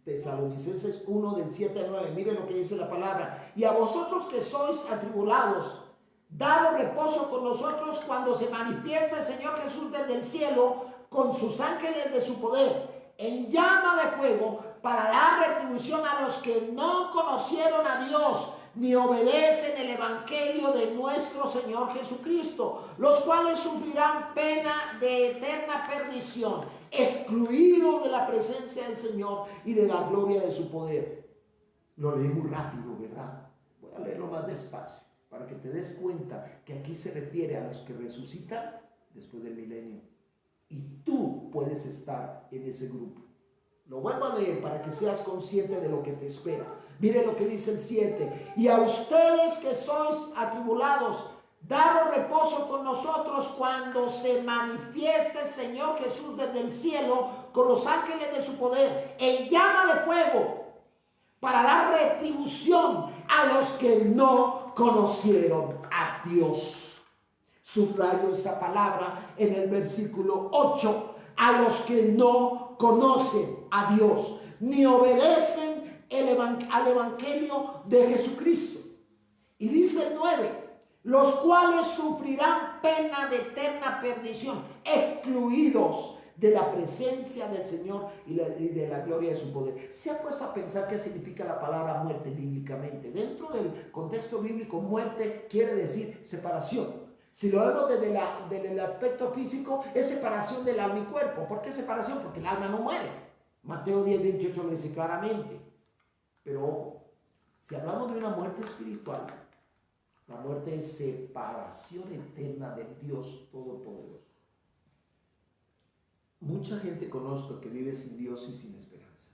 Tesalonicenses 1, del 7 al 9. Mire lo que dice la palabra. Y a vosotros que sois atribulados, daros reposo con nosotros cuando se manifieste el Señor Jesús desde el cielo, con sus ángeles de su poder, en llama de fuego, para dar retribución a los que no conocieron a Dios, ni obedecen el evangelio de nuestro Señor Jesucristo, los cuales sufrirán pena de eterna perdición, excluidos de la presencia del Señor y de la gloria de su poder. Lo leí muy rápido, ¿verdad? Voy a leerlo más despacio, para que te des cuenta que aquí se refiere a los que resucitan después del milenio. Y tú puedes estar en ese grupo. Lo vuelvo a leer para que seas consciente de lo que te espera. Mire lo que dice el 7. Y a ustedes que sois atribulados, daros reposo con nosotros cuando se manifieste el Señor Jesús desde el cielo con los ángeles de su poder, en llama de fuego, para dar retribución a los que no conocieron a Dios. Subrayo esa palabra en el versículo 8, a los que no conocen a Dios, ni obedecen al evangelio de Jesucristo. Y dice el 9, los cuales sufrirán pena de eterna perdición, excluidos de la presencia del Señor y de la gloria de su poder. ¿Se ha puesto a pensar qué significa la palabra muerte bíblicamente? Dentro del contexto bíblico, muerte quiere decir separación. Si lo vemos desde el aspecto físico, es separación del alma y cuerpo. ¿Por qué separación? Porque el alma no muere. Mateo 10:28 lo dice claramente. Pero ojo, si hablamos de una muerte espiritual, la muerte es separación eterna del Dios Todopoderoso. Mucha gente conozco que vive sin Dios y sin esperanza.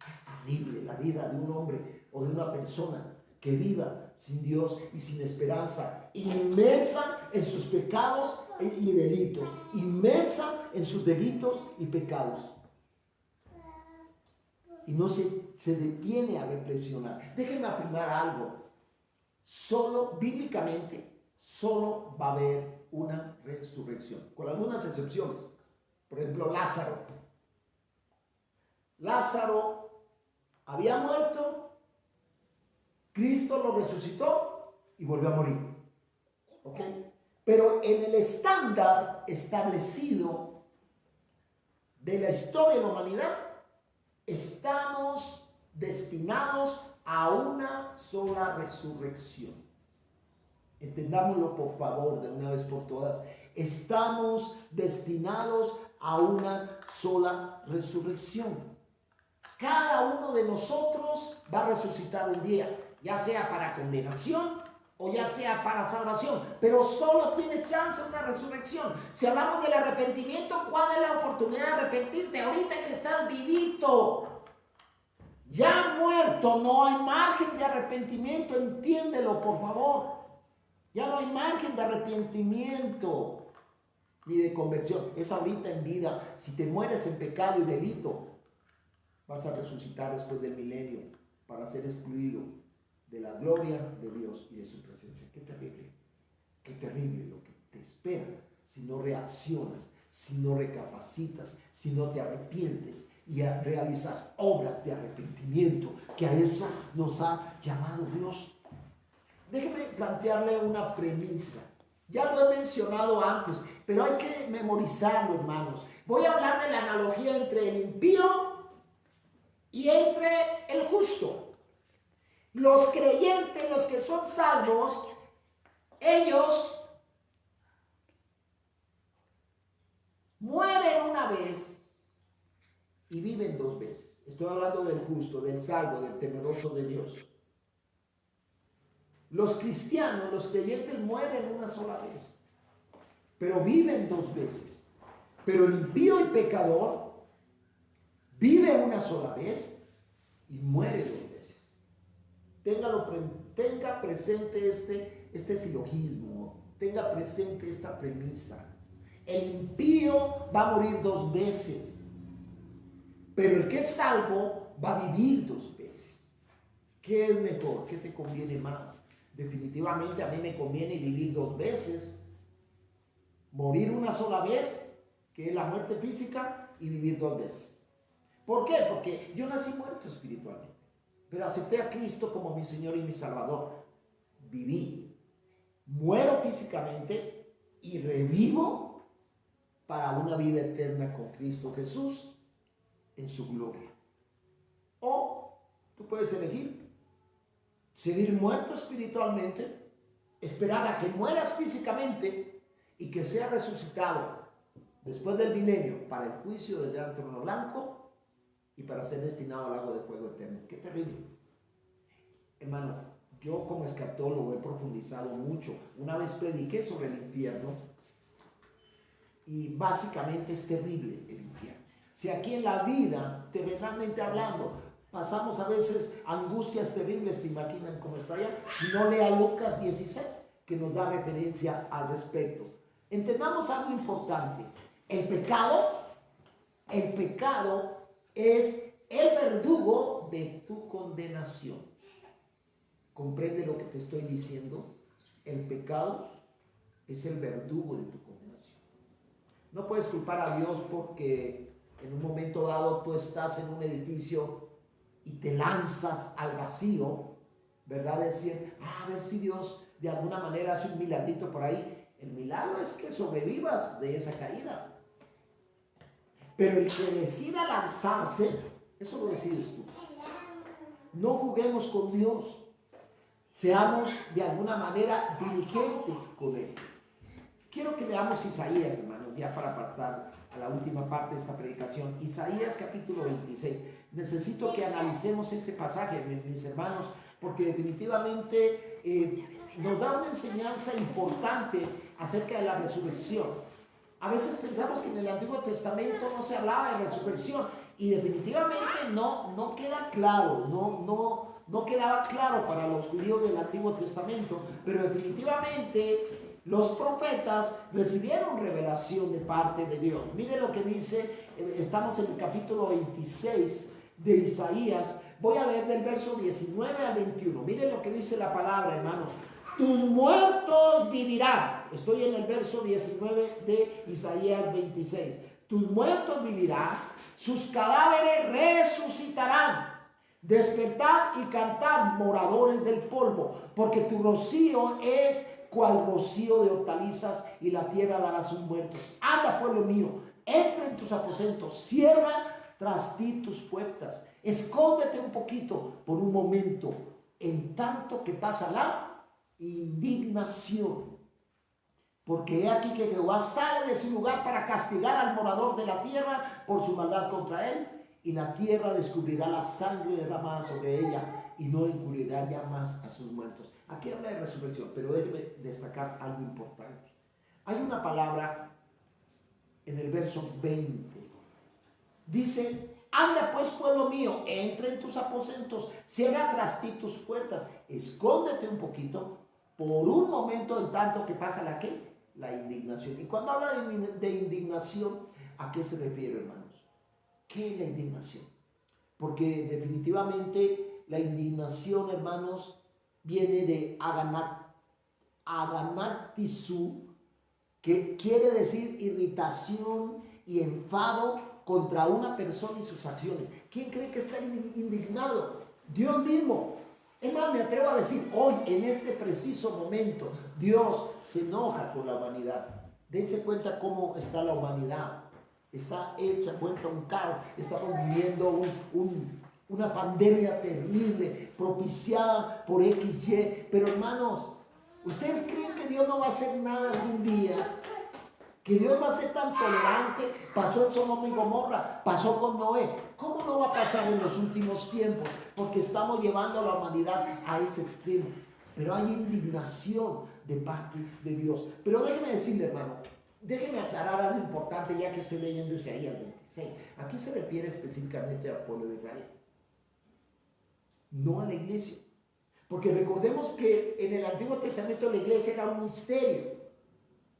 Es terrible la vida de un hombre o de una persona que viva sin Dios y sin esperanza, inmersa en sus pecados y delitos, inmersa en sus delitos y pecados. Y no se detiene a reflexionar. Déjenme afirmar algo. Bíblicamente, solo va a haber una resurrección, con algunas excepciones. Por ejemplo, Lázaro. Lázaro había muerto, Cristo lo resucitó y volvió a morir. ¿Ok? Pero en el estándar establecido de la historia de la humanidad, estamos destinados a una sola resurrección. Entendámoslo por favor de una vez por todas. Estamos destinados a una sola resurrección. Cada uno de nosotros va a resucitar un día, ya sea para condenación o ya sea para salvación, pero solo tiene chance una resurrección. Si hablamos del arrepentimiento, ¿cuál es la oportunidad de arrepentirte? Ahorita que estás vivito, ya muerto, no hay margen de arrepentimiento, entiéndelo por favor. Ya no hay margen de arrepentimiento ni de conversión. Es ahorita en vida. Si te mueres en pecado y delito, vas a resucitar después del milenio para ser excluido de la gloria de Dios y de su presencia. Qué terrible lo que te espera si no reaccionas, si no recapacitas, si no te arrepientes y realizas obras de arrepentimiento, que a eso nos ha llamado Dios. Déjeme plantearle una premisa. Ya lo he mencionado antes, pero hay que memorizarlo, hermanos. Voy a hablar de la analogía entre el impío y entre el justo. Los creyentes, los que son salvos, ellos mueren una vez y viven dos veces. Estoy hablando del justo, del salvo, del temeroso de Dios. Los cristianos, los creyentes mueren una sola vez, pero viven dos veces. Pero el impío y pecador vive una sola vez y muere dos veces. Tenga presente este silogismo, tenga presente esta premisa. El impío va a morir dos veces, pero el que es salvo va a vivir dos veces. ¿Qué es mejor? ¿Qué te conviene más? Definitivamente a mí me conviene vivir dos veces. Morir una sola vez, que es la muerte física, y vivir dos veces. ¿Por qué? Porque yo nací muerto espiritualmente, pero acepté a Cristo como mi Señor y mi Salvador. Viví, muero físicamente y revivo para una vida eterna con Cristo Jesús en su gloria. O tú puedes elegir seguir muerto espiritualmente, esperar a que mueras físicamente y que seas resucitado después del milenio para el juicio del gran trono blanco y para ser destinado al lago de fuego eterno. ¡Qué terrible! Hermano, yo como escatólogo he profundizado mucho. Una vez prediqué sobre el infierno y básicamente es terrible el infierno. Si aquí en la vida, terrenalmente hablando, pasamos a veces angustias terribles, ¿se imaginan cómo está allá? Si no, lea Lucas 16, que nos da referencia al respecto. Entendamos algo importante. El pecado es el verdugo de tu condenación. ¿Comprende lo que te estoy diciendo? El pecado es el verdugo de tu condenación. No puedes culpar a Dios porque en un momento dado tú estás en un edificio y te lanzas al vacío, ¿verdad? Decir, a ver si Dios de alguna manera hace un milagrito por ahí. El milagro es que sobrevivas de esa caída. Pero el que decida lanzarse, eso lo decides tú. No juguemos con Dios. Seamos de alguna manera diligentes con Él. Quiero que leamos Isaías, hermanos, ya para apartar a la última parte de esta predicación. Isaías capítulo 26. Necesito que analicemos este pasaje, mis hermanos, porque definitivamente nos da una enseñanza importante acerca de la resurrección. A veces pensamos que en el Antiguo Testamento no se hablaba de resurrección y definitivamente no queda claro, no quedaba claro para los judíos del Antiguo Testamento, pero definitivamente los profetas recibieron revelación de parte de Dios. Mire lo que dice, estamos en el capítulo 26 de Isaías. Voy a leer del verso 19 al 21. Mire lo que dice la palabra, hermanos. Tus muertos vivirán. Estoy en el verso 19 de Isaías 26. Tus muertos vivirán, sus cadáveres resucitarán. Despertad y cantad, moradores del polvo, porque tu rocío es cual rocío de hortalizas, y la tierra dará sus muertos. Anda, pueblo mío, entra en tus aposentos, cierra tras ti tus puertas, escóndete un poquito por un momento, en tanto que pasa la indignación. Porque he aquí que Jehová sale de su lugar para castigar al morador de la tierra por su maldad contra él, y la tierra descubrirá la sangre derramada sobre ella, y no encubrirá ya más a sus muertos. Aquí habla de resurrección, pero déjeme destacar algo importante. Hay una palabra en el verso 20. Dice: anda pues, pueblo mío, entra en tus aposentos, cierra tras ti tus puertas, escóndete un poquito por un momento, en tanto que pasa la ¿qué? La indignación. Y cuando habla de indignación, ¿a qué se refiere, hermanos? ¿Qué es la indignación? Porque definitivamente la indignación, hermanos, viene de aganatisu, que quiere decir irritación y enfado contra una persona y sus acciones. ¿Quién cree que está indignado? Dios mismo. Es más, me atrevo a decir, hoy, en este preciso momento, Dios se enoja con la humanidad. Dense cuenta cómo está la humanidad. Está hecha, vuelta un caos. Estamos viviendo una pandemia terrible, propiciada por XY. Pero hermanos, ¿ustedes creen que Dios no va a hacer nada algún día? Que Dios va a ser tan tolerante. Pasó en Sodoma y Gomorra, pasó con Noé. ¿Cómo no va a pasar en los últimos tiempos? Porque estamos llevando a la humanidad a ese extremo. Pero hay indignación de parte de Dios. Pero déjeme decirle, hermano, déjeme aclarar algo importante, ya que estoy leyendo Isaías 26. ¿A qué se refiere específicamente al pueblo de Israel? No a la iglesia. Porque recordemos que en el Antiguo Testamento la iglesia era un misterio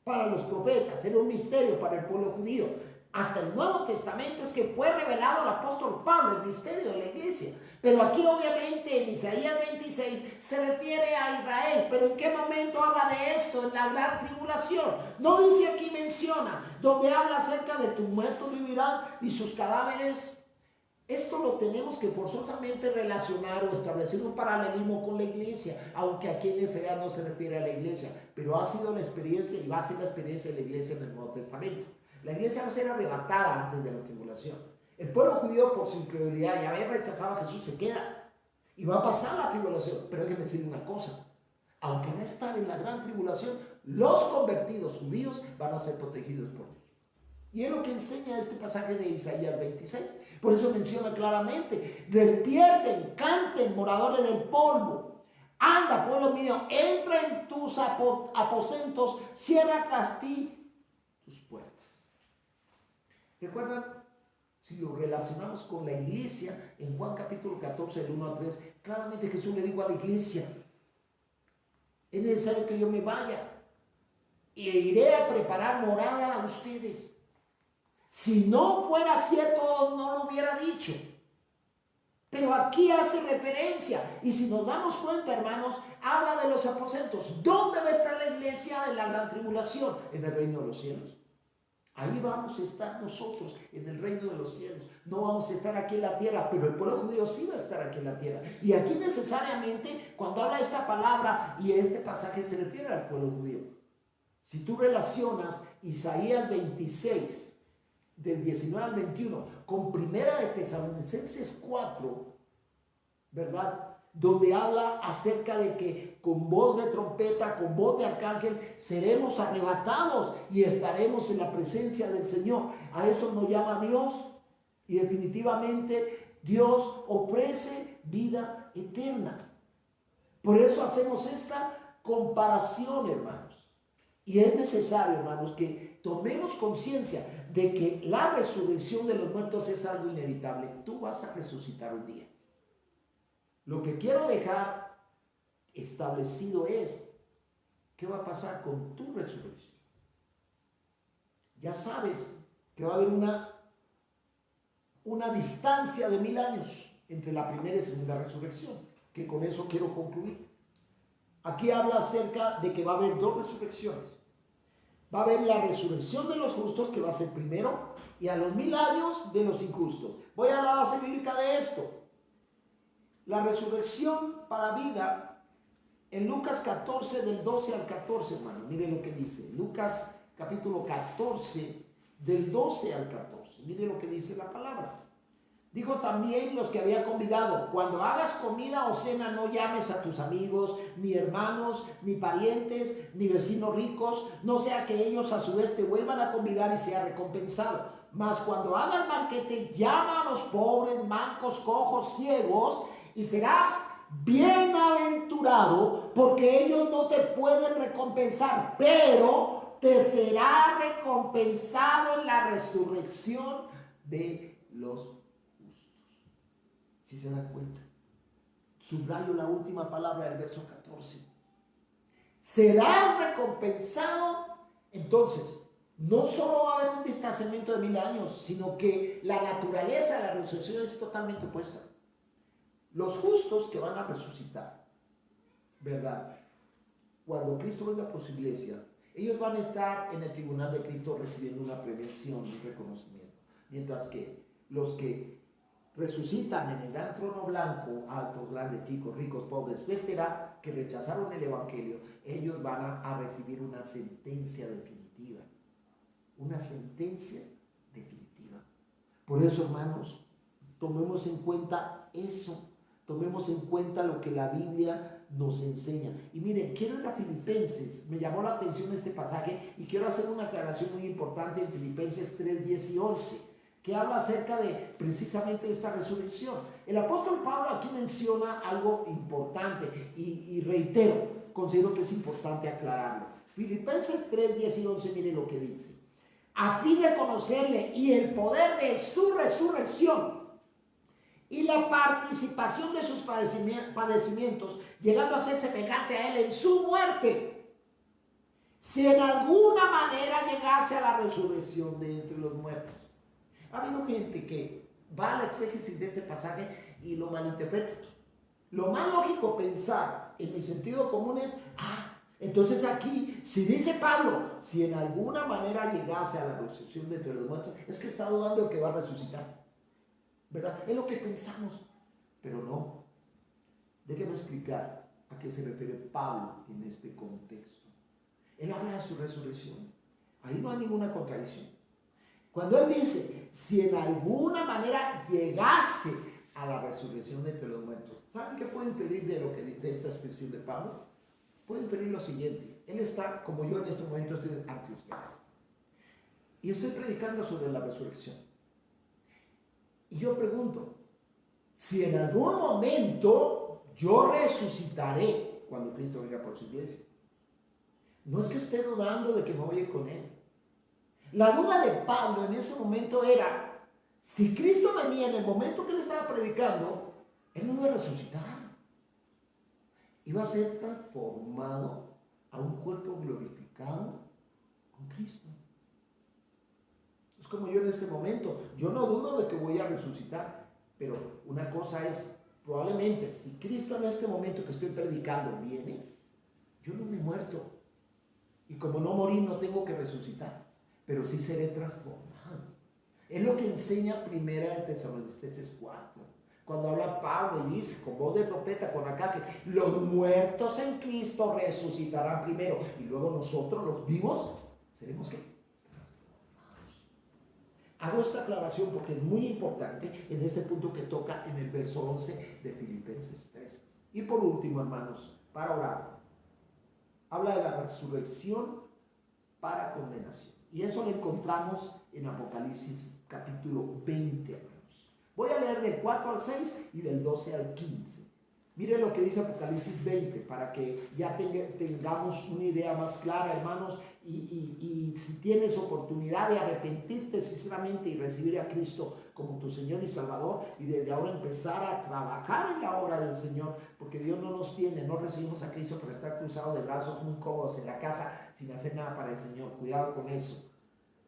para los profetas, era un misterio para el pueblo judío. Hasta el Nuevo Testamento es que fue revelado al apóstol Pablo, el misterio de la iglesia. Pero aquí obviamente en Isaías 26 se refiere a Israel. Pero ¿en qué momento habla de esto? En la gran tribulación. No dice aquí, menciona, donde habla acerca de tus muertos vivirán y sus cadáveres. Esto lo tenemos que forzosamente relacionar o establecer un paralelismo con la iglesia, aunque aquí en Isaías no se refiere a la iglesia, pero ha sido la experiencia y va a ser la experiencia de la iglesia en el Nuevo Testamento. La iglesia va a ser arrebatada antes de la tribulación. El pueblo judío, por su incredulidad y haber rechazado a Jesús, se queda y va a pasar la tribulación. Pero déjenme decirle una cosa: aunque va a estar en la gran tribulación, los convertidos judíos van a ser protegidos por Dios. Y es lo que enseña este pasaje de Isaías 26. Por eso menciona claramente: despierten, canten, moradores del polvo. Anda, pueblo mío, entra en tus aposentos, cierra tras ti tus puertas. ¿Recuerdan? Si lo relacionamos con la iglesia, en Juan capítulo 14, del 1 al 3, claramente Jesús le dijo a la iglesia: es necesario que yo me vaya y iré a preparar morada a ustedes. Si no fuera cierto, no lo hubiera dicho. Pero aquí hace referencia. Y si nos damos cuenta, hermanos, habla de los aposentos. ¿Dónde va a estar la iglesia en la gran tribulación? En el reino de los cielos. Ahí vamos a estar nosotros, en el reino de los cielos. No vamos a estar aquí en la tierra, pero el pueblo judío sí va a estar aquí en la tierra. Y aquí necesariamente, cuando habla esta palabra y este pasaje, se refiere al pueblo judío. Si tú relacionas Isaías 26 del 19 al 21, con Primera de Tesalonicenses 4, ¿verdad? Donde habla acerca de que con voz de trompeta, con voz de arcángel, seremos arrebatados y estaremos en la presencia del Señor. A eso nos llama Dios, y definitivamente Dios ofrece vida eterna. Por eso hacemos esta comparación, hermanos. Y es necesario, hermanos, que tomemos conciencia de que la resurrección de los muertos es algo inevitable. Tú vas a resucitar un día. Lo que quiero dejar establecido es qué va a pasar con tu resurrección. Ya sabes que va a haber una distancia de 1000 años entre la primera y segunda resurrección, que con eso quiero concluir. Aquí habla acerca de que va a haber dos resurrecciones. Va a haber la resurrección de los justos, que va a ser primero, y a los 1000 años de los injustos. Voy a la base bíblica de esto. La resurrección para vida, en Lucas 14, del 12 al 14, hermano. Mire lo que dice. Lucas capítulo 14, del 12 al 14. Mire lo que dice la palabra. Dijo también los que había convidado: cuando hagas comida o cena, no llames a tus amigos, ni hermanos, ni parientes, ni vecinos ricos, no sea que ellos a su vez te vuelvan a convidar y sea recompensado. Mas cuando hagas banquete, llama a los pobres, mancos, cojos, ciegos, y serás bienaventurado, porque ellos no te pueden recompensar, pero te será recompensado en la resurrección de los si se dan cuenta. Subrayo la última palabra del verso 14. Serás recompensado. Entonces, no solo va a haber un distanciamiento de 1000 años, sino que la naturaleza de la resurrección es totalmente opuesta. Los justos que van a resucitar, ¿verdad? Cuando Cristo venga por su iglesia, ellos van a estar en el tribunal de Cristo recibiendo una premiación, un reconocimiento. Mientras que los que resucitan en el gran trono blanco, altos, grandes, chicos, ricos, pobres, etcétera, que rechazaron el evangelio, ellos van a recibir una sentencia definitiva. Una sentencia definitiva. Por eso, hermanos, tomemos en cuenta eso. Tomemos en cuenta lo que la Biblia nos enseña. Y miren, quiero ir a Filipenses. Me llamó la atención este pasaje y quiero hacer una aclaración muy importante en Filipenses 3, 10 y 11. Que habla acerca de precisamente esta resurrección. El apóstol Pablo aquí menciona algo importante y reitero, considero que es importante aclararlo. Filipenses 3, 10 y 11, mire lo que dice. A fin de conocerle y el poder de su resurrección y la participación de sus padecimientos, llegando a ser semejante a él en su muerte, si en alguna manera llegase a la resurrección de entre los muertos. Ha habido gente que va al exégesis de ese pasaje y lo malinterpreta. Lo más lógico pensar en mi sentido común es, entonces aquí, si dice Pablo, si en alguna manera llegase a la resurrección de entre los muertos, es que está dudando que va a resucitar. ¿Verdad? Es lo que pensamos, pero no. Déjeme explicar a qué se refiere Pablo en este contexto. Él habla de su resurrección. Ahí no hay ninguna contradicción. Cuando él dice, si en alguna manera llegase a la resurrección de entre los muertos, ¿saben qué puede inferir de esta expresión de Pablo? Puede inferir lo siguiente. Él está, como yo en este momento estoy ante ustedes. Y estoy predicando sobre la resurrección. Y yo pregunto, si en algún momento yo resucitaré cuando Cristo venga por su iglesia. No es que esté dudando de que me voy a ir con él. La duda de Pablo en ese momento era, si Cristo venía en el momento que él estaba predicando, él no iba a resucitar. Iba a ser transformado a un cuerpo glorificado con Cristo. Es como yo en este momento. Yo no dudo de que voy a resucitar, pero una cosa es, probablemente, si Cristo en este momento que estoy predicando viene, yo no me he muerto. Y como no morí, no tengo que resucitar. Pero sí seré transformado. Es lo que enseña Primera de Tesalonicenses 4. Cuando habla Pablo y dice, con voz de trompeta, con acá, que los muertos en Cristo resucitarán primero. Y luego nosotros, los vivos, seremos ¿qué? Transformados. Hago esta aclaración porque es muy importante en este punto que toca en el verso 11 de Filipenses 3. Y por último, hermanos, para orar, habla de la resurrección para condenación. Y eso lo encontramos en Apocalipsis capítulo 20, hermanos. Voy a leer del 4 al 6 y del 12 al 15. Mire lo que dice Apocalipsis 20 para que ya tengamos una idea más clara, hermanos, y si tienes oportunidad de arrepentirte sinceramente y recibir a Cristo como tu Señor y Salvador y desde ahora empezar a trabajar en la obra del Señor, porque Dios no nos tiene, no recibimos a Cristo por estar cruzados de brazos muy cómodos en la casa sin hacer nada para el Señor. Cuidado con eso.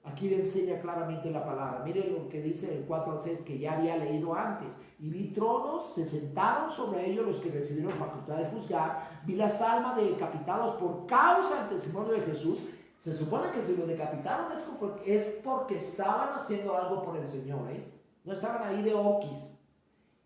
Aquí le enseña claramente la palabra. Mire lo que dice el 4 al 6 que ya había leído antes. Y vi tronos, se sentaron sobre ellos los que recibieron facultad de juzgar. Vi las almas de decapitados por causa del testimonio de Jesús. Se supone que si los decapitaron es porque estaban haciendo algo por el Señor, ¿eh? No estaban ahí de oquis.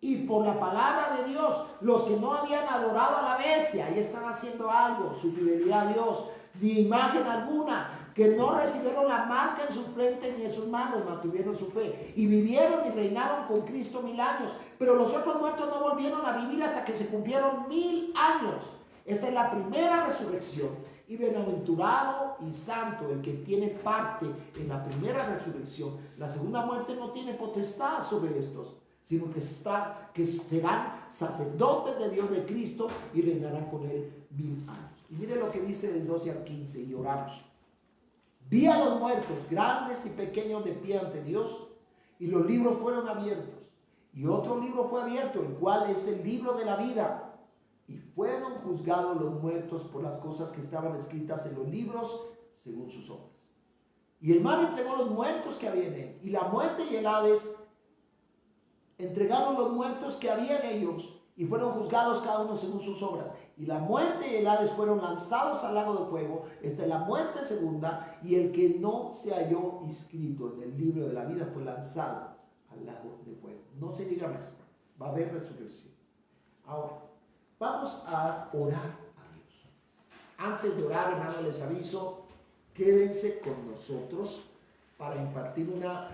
Y por la palabra de Dios, los que no habían adorado a la bestia, ahí están haciendo algo, su fidelidad a Dios, ni imagen alguna, que no recibieron la marca en su frente ni en sus manos, mantuvieron su fe y vivieron y reinaron con Cristo 1000 años. Pero los otros muertos no volvieron a vivir hasta que se cumplieron 1000 años. Esta es la primera resurrección. Y bienaventurado y santo el que tiene parte en la primera resurrección. La segunda muerte no tiene potestad sobre estos, sino que serán sacerdotes de Dios de Cristo y reinarán con él 1000 años. Y mire lo que dice del 12 al 15 y oramos. Vi a los muertos, grandes y pequeños, de pie ante Dios, y los libros fueron abiertos. Y otro libro fue abierto, el cual es el libro de la vida. Y fueron juzgados los muertos por las cosas que estaban escritas en los libros, según sus obras. Y el mar entregó los muertos que había en él, y la muerte y el Hades entregaron los muertos que había en ellos, y fueron juzgados cada uno según sus obras. Y la muerte y el Hades fueron lanzados al lago de fuego. Esta es la muerte segunda, y el que no se halló inscrito en el libro de la vida fue lanzado al lago de fuego. No se diga más, va a haber resurrección. Ahora, vamos a orar a Dios. Antes de orar, hermanos, les aviso, quédense con nosotros para impartir una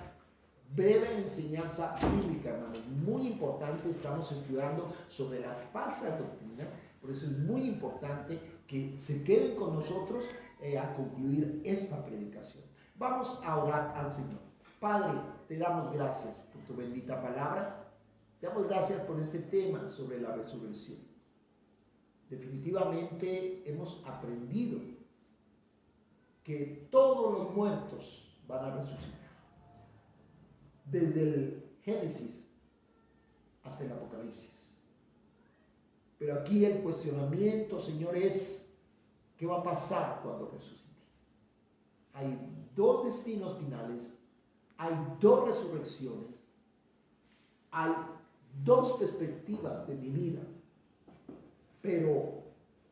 breve enseñanza bíblica, hermanos. Muy importante, estamos estudiando sobre las falsas doctrinas. Por eso es muy importante que se queden con nosotros a concluir esta predicación. Vamos a orar al Señor. Padre, te damos gracias por tu bendita palabra. Te damos gracias por este tema sobre la resurrección. Definitivamente hemos aprendido que todos los muertos van a resucitar. Desde el Génesis hasta el Apocalipsis. Pero aquí el cuestionamiento, Señor, es ¿qué va a pasar cuando resucite? Hay dos destinos finales, hay dos resurrecciones, hay dos perspectivas de mi vida, pero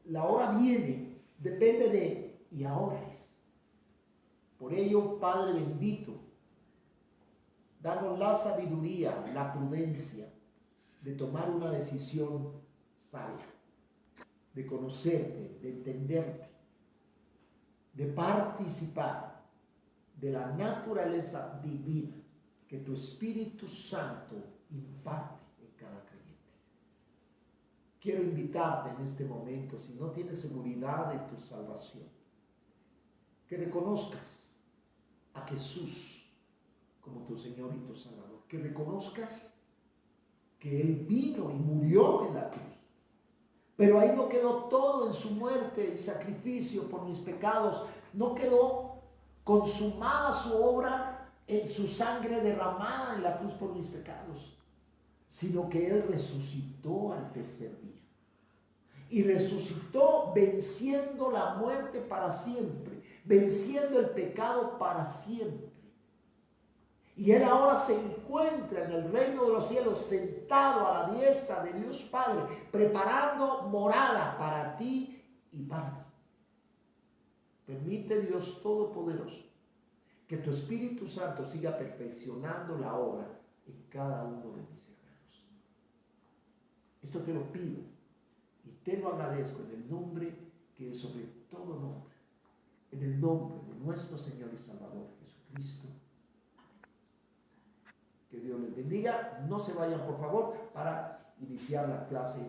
la hora viene, depende de y ahora es. Por ello, Padre bendito, danos la sabiduría, la prudencia de tomar una decisión sabia, de conocerte, de entenderte, de participar de la naturaleza divina que tu Espíritu Santo imparte en cada creyente. Quiero invitarte en este momento, si no tienes seguridad de tu salvación, que reconozcas a Jesús como tu Señor y tu Salvador, que reconozcas que Él vino y murió en la cruz. Pero ahí no quedó todo en su muerte, el sacrificio por mis pecados. No quedó consumada su obra en su sangre derramada en la cruz por mis pecados, sino que Él resucitó al tercer día. Y resucitó venciendo la muerte para siempre, venciendo el pecado para siempre. Y Él ahora se encuentra en el reino de los cielos, sentado a la diestra de Dios Padre, preparando morada para ti y para mí. Permite, Dios Todopoderoso, que tu Espíritu Santo siga perfeccionando la obra en cada uno de mis hermanos. Esto te lo pido y te lo agradezco en el nombre que es sobre todo nombre, en el nombre de nuestro Señor y Salvador Jesucristo. Que Dios les bendiga. No se vayan, por favor, para iniciar la clase